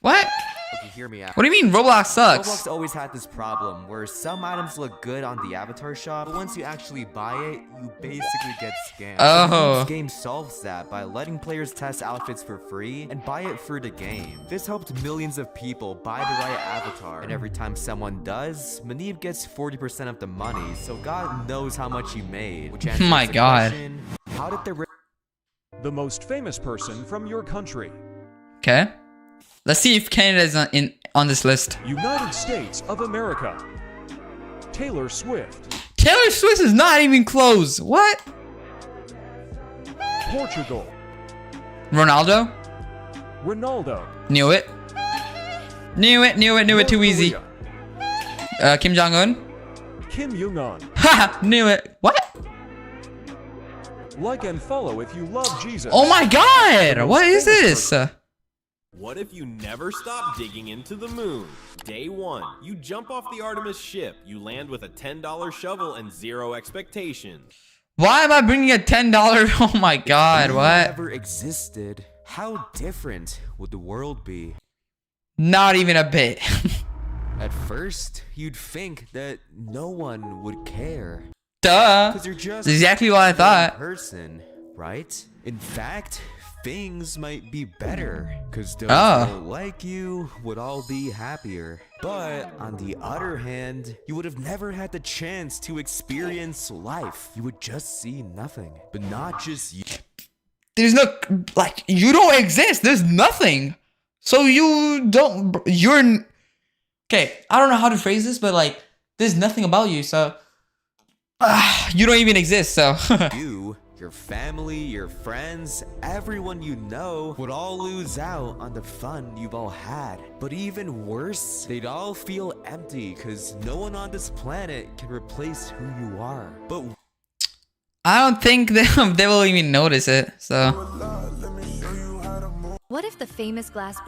What? Okay, hear me out. What do you mean Roblox sucks? Roblox always had this problem where some items look good on the avatar shop, but once you actually buy it, you basically get scammed. Oh. This game solves that by letting players test outfits for free and buy it through the game. This helped millions of people buy the right avatar, and every time someone does, Manib gets 40% of the money, so God knows how much he made. Which answers My the God. question, how did the most famous person from your country? Okay. Let's see if Canada is on this list. United States of America. Taylor Swift. Taylor Swift is not even close. What? Portugal. Ronaldo? Ronaldo. Knew it. Knew it too easy. Kim Jong-un? Kim Jong-un. Haha, knew it. What? Like and follow if you love Jesus. Oh my God! What is this? What if you never stop digging into the moon? Day 1, you jump off the Artemis ship. You land with a $10 shovel and 0 expectations. Why am I bringing a $10? Oh my God, If what? never existed, how different would the world be? Not even a bit. At first, you'd think that no one would care. Duh. 'Cause you're just That's exactly what I one thought. person, right? In fact, things might be better, because those Ah. who don't like you would all be happier. But on the other hand, you would have never had the chance to experience life. You would just see nothing. But not just you. There's no, like, you don't exist. There's nothing. So you're, okay, I don't know how to phrase this, but like, there's nothing about you, so, you don't even exist, so. You, your family, your friends, everyone you know would all lose out on the fun you've all had. But even worse, they'd all feel empty because no one on this planet can replace who you are. But I don't think they will even notice it, so. What if the famous glass...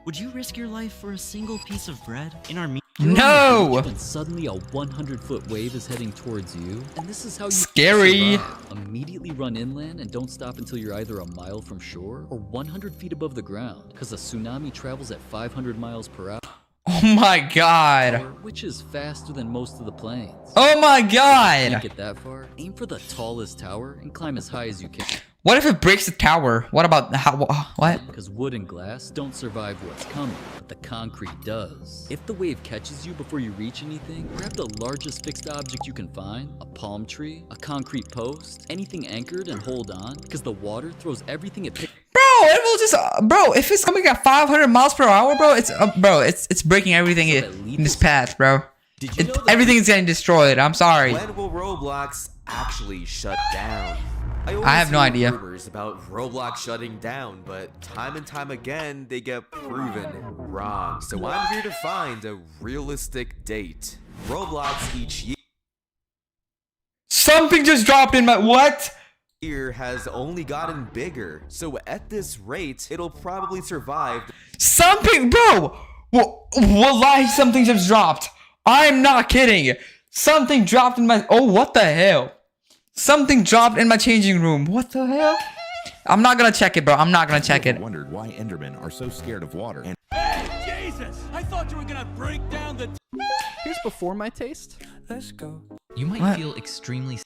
Would you risk your life for a single piece of bread? In our No! And suddenly a 100-foot wave is heading towards you, and this is how you Scary. survive. Immediately run inland and don't stop until you're either a mile from shore or 100 feet above the ground, because a tsunami travels at 500 miles per hour. Oh my God. Which is faster than most of the planes. Oh my If you God. can't get that far, aim for the tallest tower and climb as high as you can. What if it breaks the tower? What about what? Because wood and glass don't survive what's coming, but the concrete does. If the wave catches you before you reach anything, grab the largest fixed object you can find, a palm tree, a concrete post, anything anchored, and hold on, because the water throws everything it picks. Bro, it will just, bro, if it's coming at 500 miles per hour, bro, it's breaking everything in this path, bro. Everything is getting destroyed. I'm sorry. When will Roblox actually shut down? I have no idea. Rumors about Roblox shutting down, but time and time again, they get proven wrong. So I'm here to find a realistic date. Roblox each Something just dropped in my, what? year has only gotten bigger. So at this rate, it'll probably survive. Something, bro. Wallahi, something just dropped. I'm not kidding. Something dropped in my, oh, what the hell? Something dropped in my changing room. What the hell? I'm not gonna check it, bro. I'm not gonna check it. Wondered why Endermen are so scared of water. And hey, Jesus! I thought you were gonna break down the. Here's before my taste. Let's go. You might feel extremely.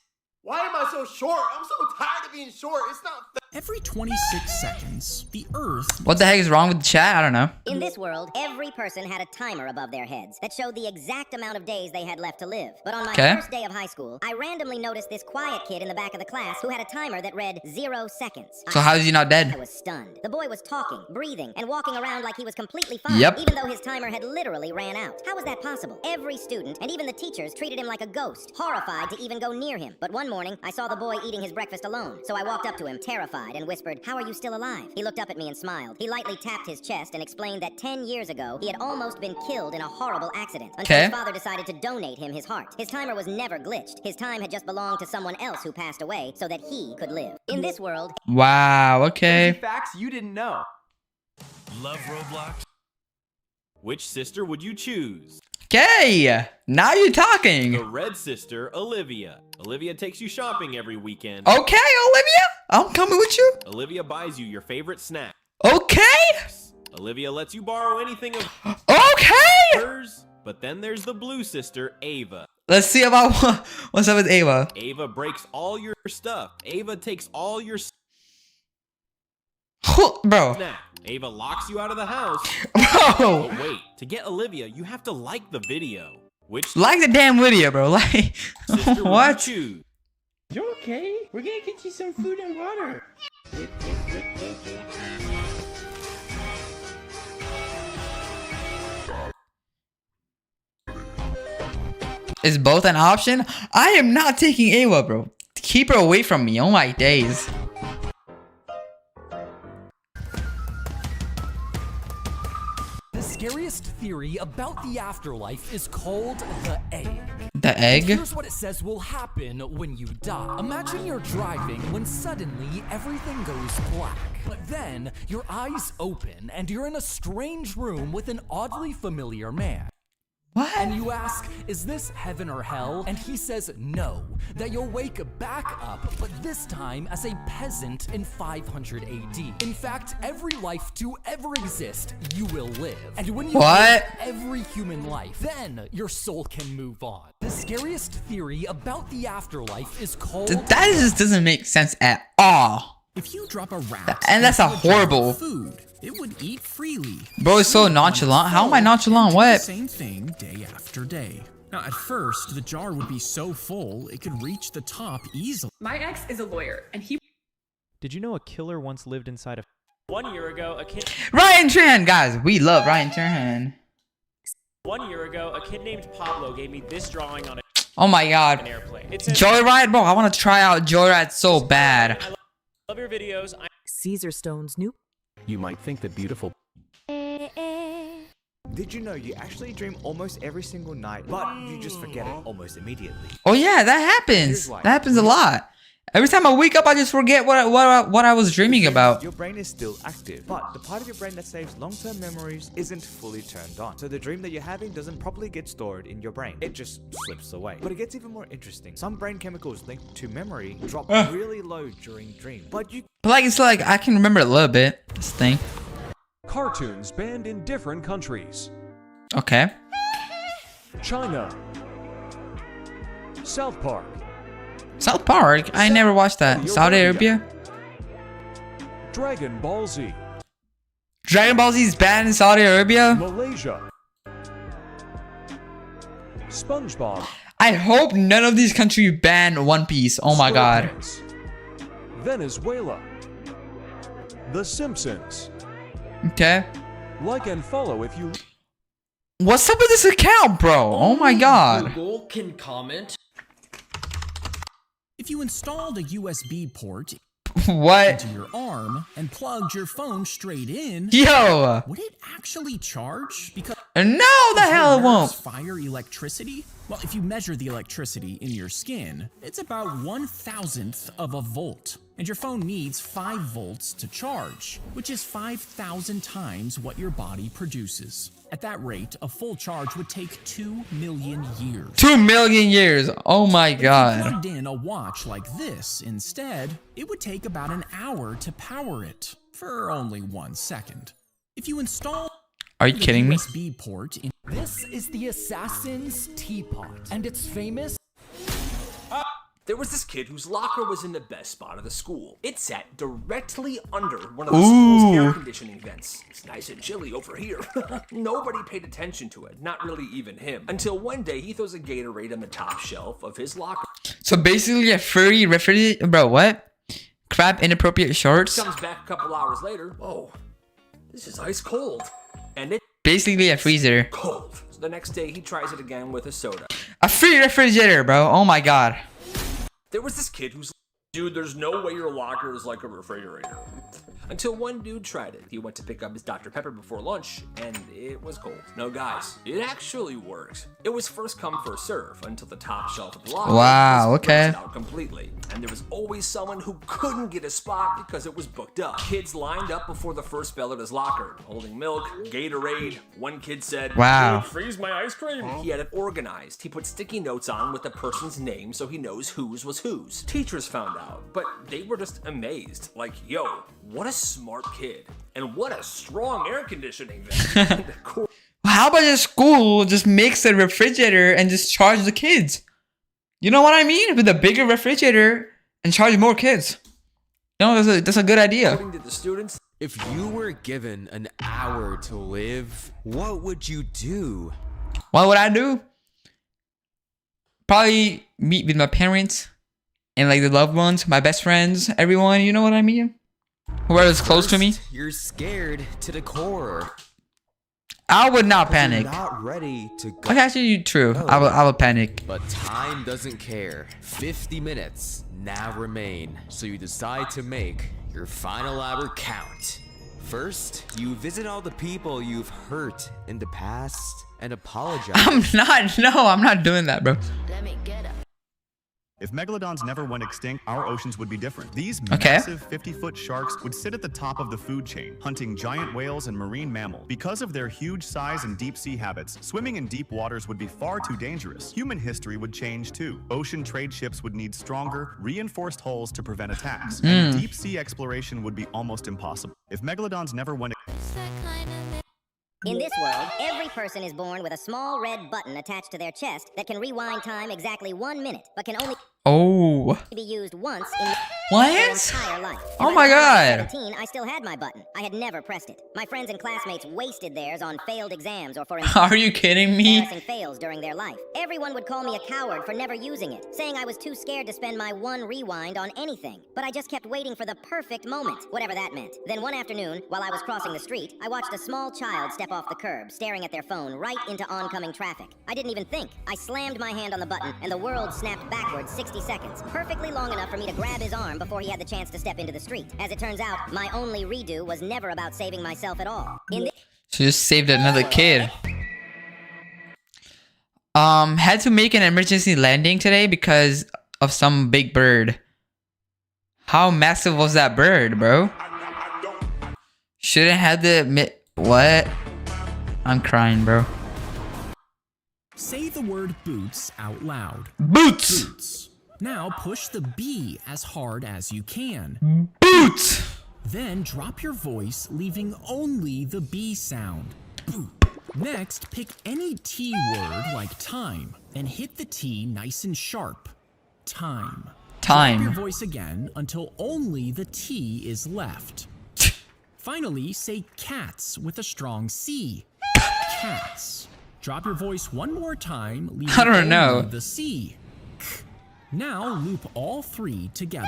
Why am I so short? I'm so tired of being short. It's not fair. Every 26 seconds, the Earth... What the heck is wrong with the chat? I don't know. In this world, every person had a timer above their heads that showed the exact amount of days they had left to live. But on my first day of high school, I randomly noticed this quiet kid in the back of the class who had a timer that read 0 seconds. So how is he not dead? I was stunned. The boy was talking, breathing, and walking around like he was completely fine, Yep. even though his timer had literally ran out. How was that possible? Every student, and even the teachers, treated him like a ghost, horrified to even go near him. But one morning, I saw the boy eating his breakfast alone, so I walked up to him, terrified, and whispered, "How are you still alive?" He looked up at me and smiled. He lightly tapped his chest and explained that 10 years ago, he had almost been killed in a horrible accident until his father decided to donate him his heart. His timer was never glitched. His time had just belonged to someone else who passed away so that he could live. In this world... Wow, okay. Facts you didn't know. Love Roblox? Which sister would you choose? Okay, now you're talking. The red sister, Olivia. Olivia takes you shopping every weekend. Okay, Olivia, I'm coming with you. Olivia buys you your favorite snack. Okay. Olivia lets you borrow anything of hers. But then there's the blue sister, Ava. Let's see about what's up with Ava. Ava breaks all your stuff. Ava takes all your bro. Snack. Ava locks you out of the house. Bro. But wait, to get Olivia, you have to like the video. Which Like the damn video, bro. Like sister what? would you choose? You okay? We're gonna get you some food and water. Is both an option? I am not taking Ava, bro. Keep her away from me. Oh my days. The scariest theory about the afterlife is called the egg. The egg? Here's what it says will happen when you die. Imagine you're driving when suddenly everything goes black. But then your eyes open and you're in a strange room with an oddly familiar man. What? And you ask, is this heaven or hell? And he says no, that you'll wake back up, but this time as a peasant in 500 AD. In fact, every life to ever exist, you will live. And when you live every human life, then your soul can move on. The scariest theory about the afterlife is called... That just doesn't make sense at all. If you drop a rat and that's a into jar of horrible... food, it would eat freely. Bro, it's so nonchalant. How am I nonchalant? What? Same thing day after day. Now, at first, the jar would be so full, it could reach the top easily. My ex is a lawyer, and he... Did you know a killer once lived inside a... 1 year ago, a kid... Ryan Trahan, guys. We love Ryan Trahan. 1 year ago, a kid named Pablo gave me this drawing on Oh my god. an airplane. It says, Joyride? Bro, I want to try out Joyride so bad. I love your videos. Caesar Stone's new... you might think that beautiful. Did you know you actually dream almost every single night, but you just forget it almost immediately? Oh yeah, that happens. That happens a lot. Every time I wake up, I just forget what I was dreaming about. Your brain is still active, but the part of your brain that saves long-term memories isn't fully turned on. So the dream that you're having doesn't properly get stored in your brain. It just slips away. But it gets even more interesting. Some brain chemicals linked to memory drop really low during dreams. But it's like I can remember a little bit. This thing. Cartoons banned in different countries. Okay. China. South Park. South Park? I never watched that. Saudi Arabia? Dragon Ball Z. Dragon Ball Z is banned in Saudi Arabia? Malaysia. SpongeBob. I hope none of these countries ban One Piece. Oh my god. Venezuela. The Simpsons. Okay. Like and follow if you. What's up with this account, bro? Oh my god. Google can comment. If you installed a USB port What? into your arm and plugged your phone straight in, Yo. would it actually charge? Because No, the hell it won't. fire electricity? Well, if you measure the electricity in your skin, it's about 1/1000th of a volt. And your phone needs 5 volts to charge, which is 5,000 times what your body produces. At that rate, a full charge would take 2 million years. 2 million years. Oh my If you god. plugged in a watch like this instead, it would take about an hour to power it for only 1 second. If you install Are you kidding me? USB port in This is the Assassin's Teapot, and it's famous. There was this kid whose locker was in the best spot of the school. It sat directly under one of the Ooh. school's air conditioning vents. It's nice and chilly over here. Nobody paid attention to it, not really even him. Until one day he throws a Gatorade on the top shelf of his locker. So basically a furry refrigerator. Bro, what? Crap, inappropriate shorts. Comes back a couple hours later. Whoa, this is ice cold. And it's Basically a freezer. cold. So the next day he tries it again with a soda. A free refrigerator, bro. Oh my god. There was this kid who's dude, there's no way your locker is like a refrigerator. Until one dude tried it. He went to pick up his Dr. Pepper before lunch, and it was cold. No, guys, it actually worked. It was first come, first serve until the top shelf of the locker Wow, was okay. ripped out completely. And there was always someone who couldn't get a spot because it was booked up. Kids lined up before the first bell at his locker, holding milk, Gatorade. One kid said, Wow. "Dude, freeze my ice cream." He had it organized. He put sticky notes on with the person's name so he knows whose was whose. Teachers found out, but they were just amazed. Like, yo, what a smart kid. And what a strong air conditioning vent. And of course, How about the school just makes a refrigerator and just charge the kids? You know what I mean? With a bigger refrigerator and charge more kids. You know, that's a good idea. according to the students, If you were given an hour to live, what would you do? What would I do? Probably meet with my parents and like the loved ones, my best friends, everyone. You know what I mean? Whoever's close to me. First, you're scared to the core. I would not But you're panic. not ready to go. Okay, actually, true. I will panic. But time doesn't care. 50 minutes now remain, so you decide to make your final hour count. First, you visit all the people you've hurt in the past and apologize. I'm not doing that, bro. Let me get up. If megalodons never went extinct, our oceans would be different. These Okay. massive 50-foot sharks would sit at the top of the food chain, hunting giant whales and marine mammals. Because of their huge size and deep-sea habits, swimming in deep waters would be far too dangerous. Human history would change too. Ocean trade ships would need stronger, reinforced hulls to prevent attacks. And deep-sea exploration would be almost impossible. If megalodons never went In this world, every person is born with a small red button attached to their chest that can rewind time exactly 1 minute, but can only Oh. be used once in their What? entire life. Oh And my by the time I god. was 17, I still had my button. I had never pressed it. My friends and classmates wasted theirs on failed exams or for Are you kidding me? embarrassing fails during their life. Everyone would call me a coward for never using it, saying I was too scared to spend my one rewind on anything. But I just kept waiting for the perfect moment, whatever that meant. Then one afternoon, while I was crossing the street, I watched a small child step off the curb, staring at their phone right into oncoming traffic. I didn't even think. I slammed my hand on the button, and the world snapped backwards 60 seconds, perfectly long enough for me to grab his arm before he had the chance to step into the street. As it turns out, my only redo was never about saving myself at all. In She just saved another kid. Had to make an emergency landing today because of some big bird. How massive was that bird, bro? Shouldn't have the what? I'm crying, bro. Say the word boots out loud. Boots! Boots. Now push the B as hard as you can. Boots! Then drop your voice, leaving only the B sound. Boot. Next, pick any T word like time and hit the T nice and sharp. Time. Time. Drop your voice again until only the T is left. Finally, say cats with a strong C. Cats. Drop your voice one more time, leaving I don't only know. the C. Now loop all three together.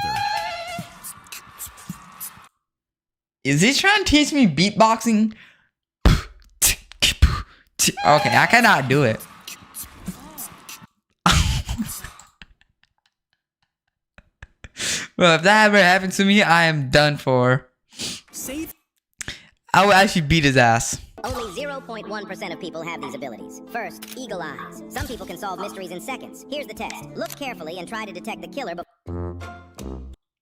Is he trying to teach me beatboxing? Okay, I cannot do it. Well, if that ever happened to me, I am done for. I would actually beat his ass. Only 0.1% of people have these abilities. First, eagle eyes. Some people can solve mysteries in seconds. Here's the test. Look carefully and try to detect the killer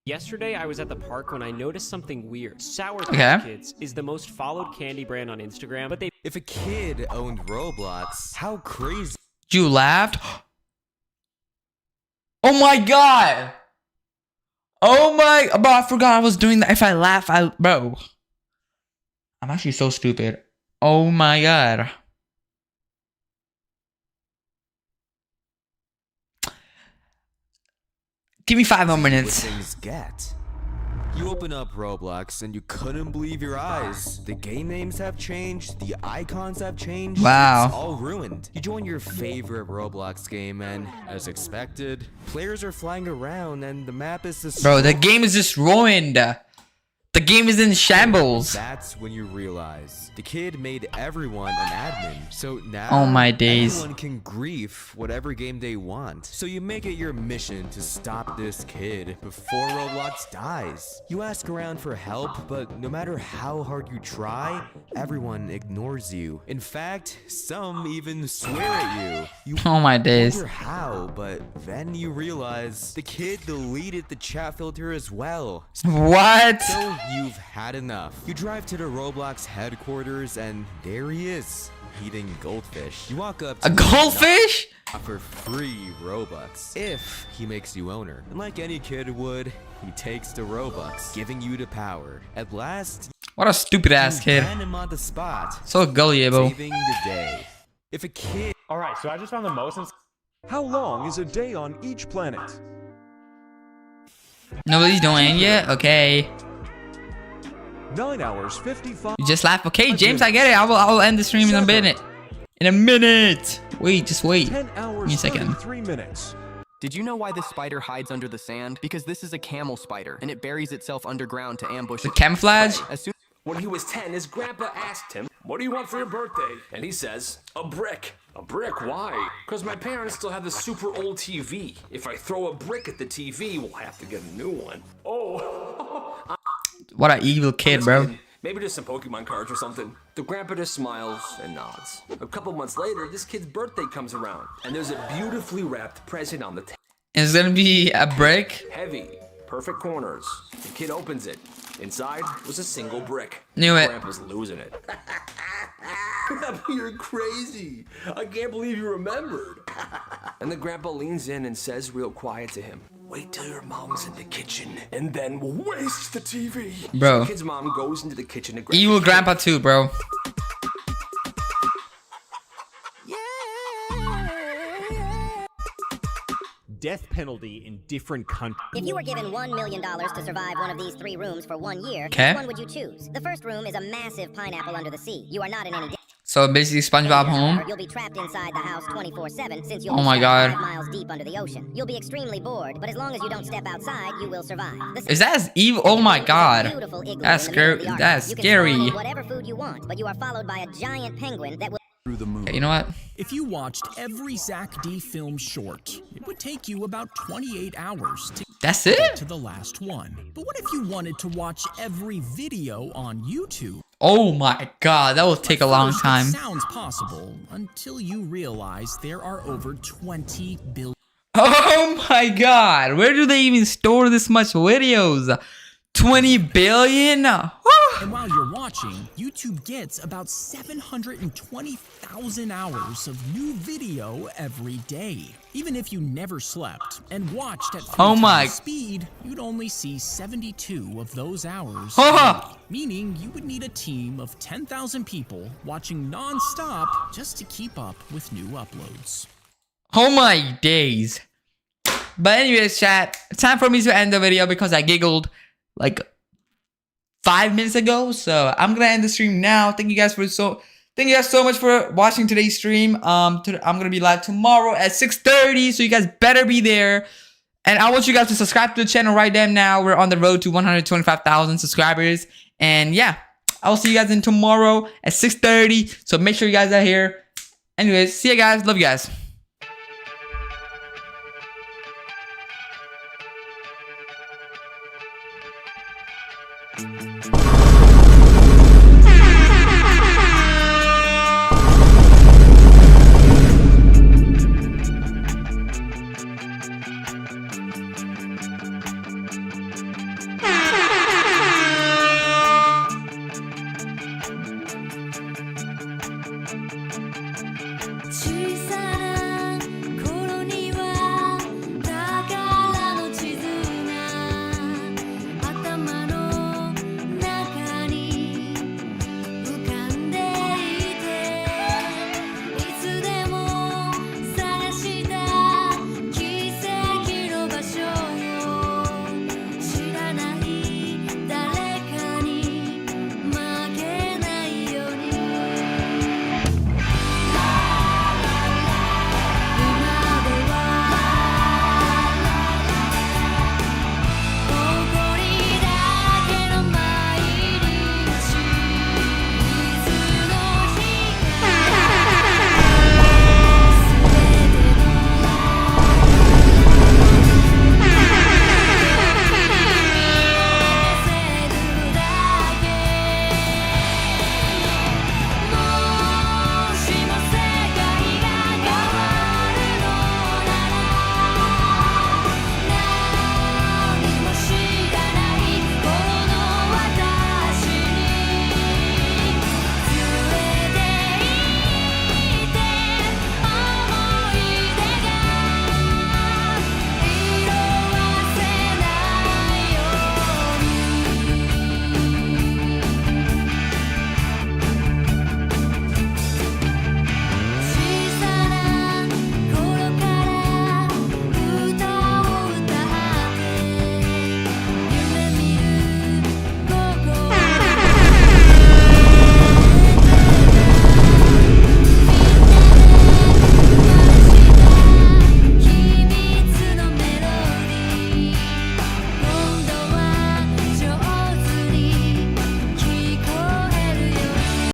Yesterday, I was at the park when I noticed something weird. Sour Okay. Kids is the most followed candy brand on Instagram, but they... If a kid owned Roblox, how crazy. You laughed? Oh my god! Oh my... Bro, I forgot I was doing that. If I laugh, Bro. I'm actually so stupid. Oh my god. Give me 5 more minutes. What things get. You open up Roblox and you couldn't believe your eyes. The game names have changed, the icons have changed. Wow. It's all ruined. You join your favorite Roblox game and, as expected, players are flying around and the map is destroyed. Bro, the game is just ruined. The game is in shambles. That's when you realize the kid made everyone an admin. So now Oh my days. everyone can grief whatever game they want. So you make it your mission to stop this kid before Roblox dies. You ask around for help, but no matter how hard you try, everyone ignores you. In fact, some even swear at you. You Oh my days. wonder how, but then you realize the kid deleted the chat filter as well. What? So you've had enough. You drive to the Roblox headquarters and there he is, eating goldfish. You walk up to A goldfish? offer free Robux if he makes you owner. And like any kid would, he takes the Robux, giving you the power. At last, What a stupid ass you kid. ban him on the spot, So gullible. saving the day. If a kid Alright, so I just found the most. How long is a day on each planet? Nobody's doing it yet? Okay. 9 hours, 55. You just laugh. Okay, James, I get it. I will end the stream in a minute. In a minute. Wait, just wait. 10 Give hours, me a second. 33 minutes. Did you know why this spider hides under the sand? Because this is a camel spider, and it buries itself underground to ambush The its camouflage? prey. As soon When he was 10, his grandpa asked him, "What do you want for your birthday?" And he says, "A brick." "A brick? Why?" "Because my parents still have the super old TV. If I throw a brick at the TV, we'll have to get a new one." Oh. What an evil kid, bro. Maybe just some Pokemon cards or something. The grandpa just smiles and nods. A couple months later, this kid's birthday comes around, and there's a beautifully wrapped present on the table. It's gonna be a brick. Heavy, perfect corners. The kid opens it. Inside was a single brick. Knew it. Grandpa's losing it. You're crazy. I can't believe you remembered. And the grandpa leans in and says real quiet to him, "Wait till your mom's in the kitchen, and then we'll waste the TV." Bro. So the kid's mom goes into the kitchen to grab Evil the kid. grandpa too, bro. Death penalty in different countries. If you were given $1 million to survive one of these 3 rooms for 1 year, Okay. which one would you choose? The first room is a massive pineapple under the sea. You are not in any danger. So basically SpongeBob home. You'll be trapped inside the house 24/7 since you'll Oh be my stuck God. 5 miles deep under the ocean. You'll be extremely bored, but as long as you don't step outside, you will survive. Is that as evil? Oh my god. Beautiful igloo That's in the middle of scary. the Arctic. That's You can scary. spawn whatever food you want, but you are followed by a giant penguin that will through the movie. Okay, you know what? If you watched every Zach D film short, it would take you about 28 hours to That's get it? to the last one. But what if you wanted to watch every video on YouTube? Oh my god, that will take a long First, time. It sounds possible until you realize there are over 20 billion. Oh my god, where do they even store this much videos? 20 billion? And while you're watching, YouTube gets about 720,000 hours of new video every day. Even if you never slept and watched at 3 Oh my- times speed, you'd only see 72 of those hours. Huh. Meaning you would need a team of 10,000 people watching non-stop just to keep up with new uploads. Oh my days. But anyways, chat, time for me to end the video because I giggled like 5 minutes ago. So I'm gonna end the stream now. Thank you guys so much for watching today's stream. I'm gonna be live tomorrow at 6:30, so you guys better be there. And I want you guys to subscribe to the channel right now. We're on the road to 125,000 subscribers. And yeah, I'll see you guys in tomorrow at 6:30. So make sure you guys are here. Anyways, see you guys. Love you guys.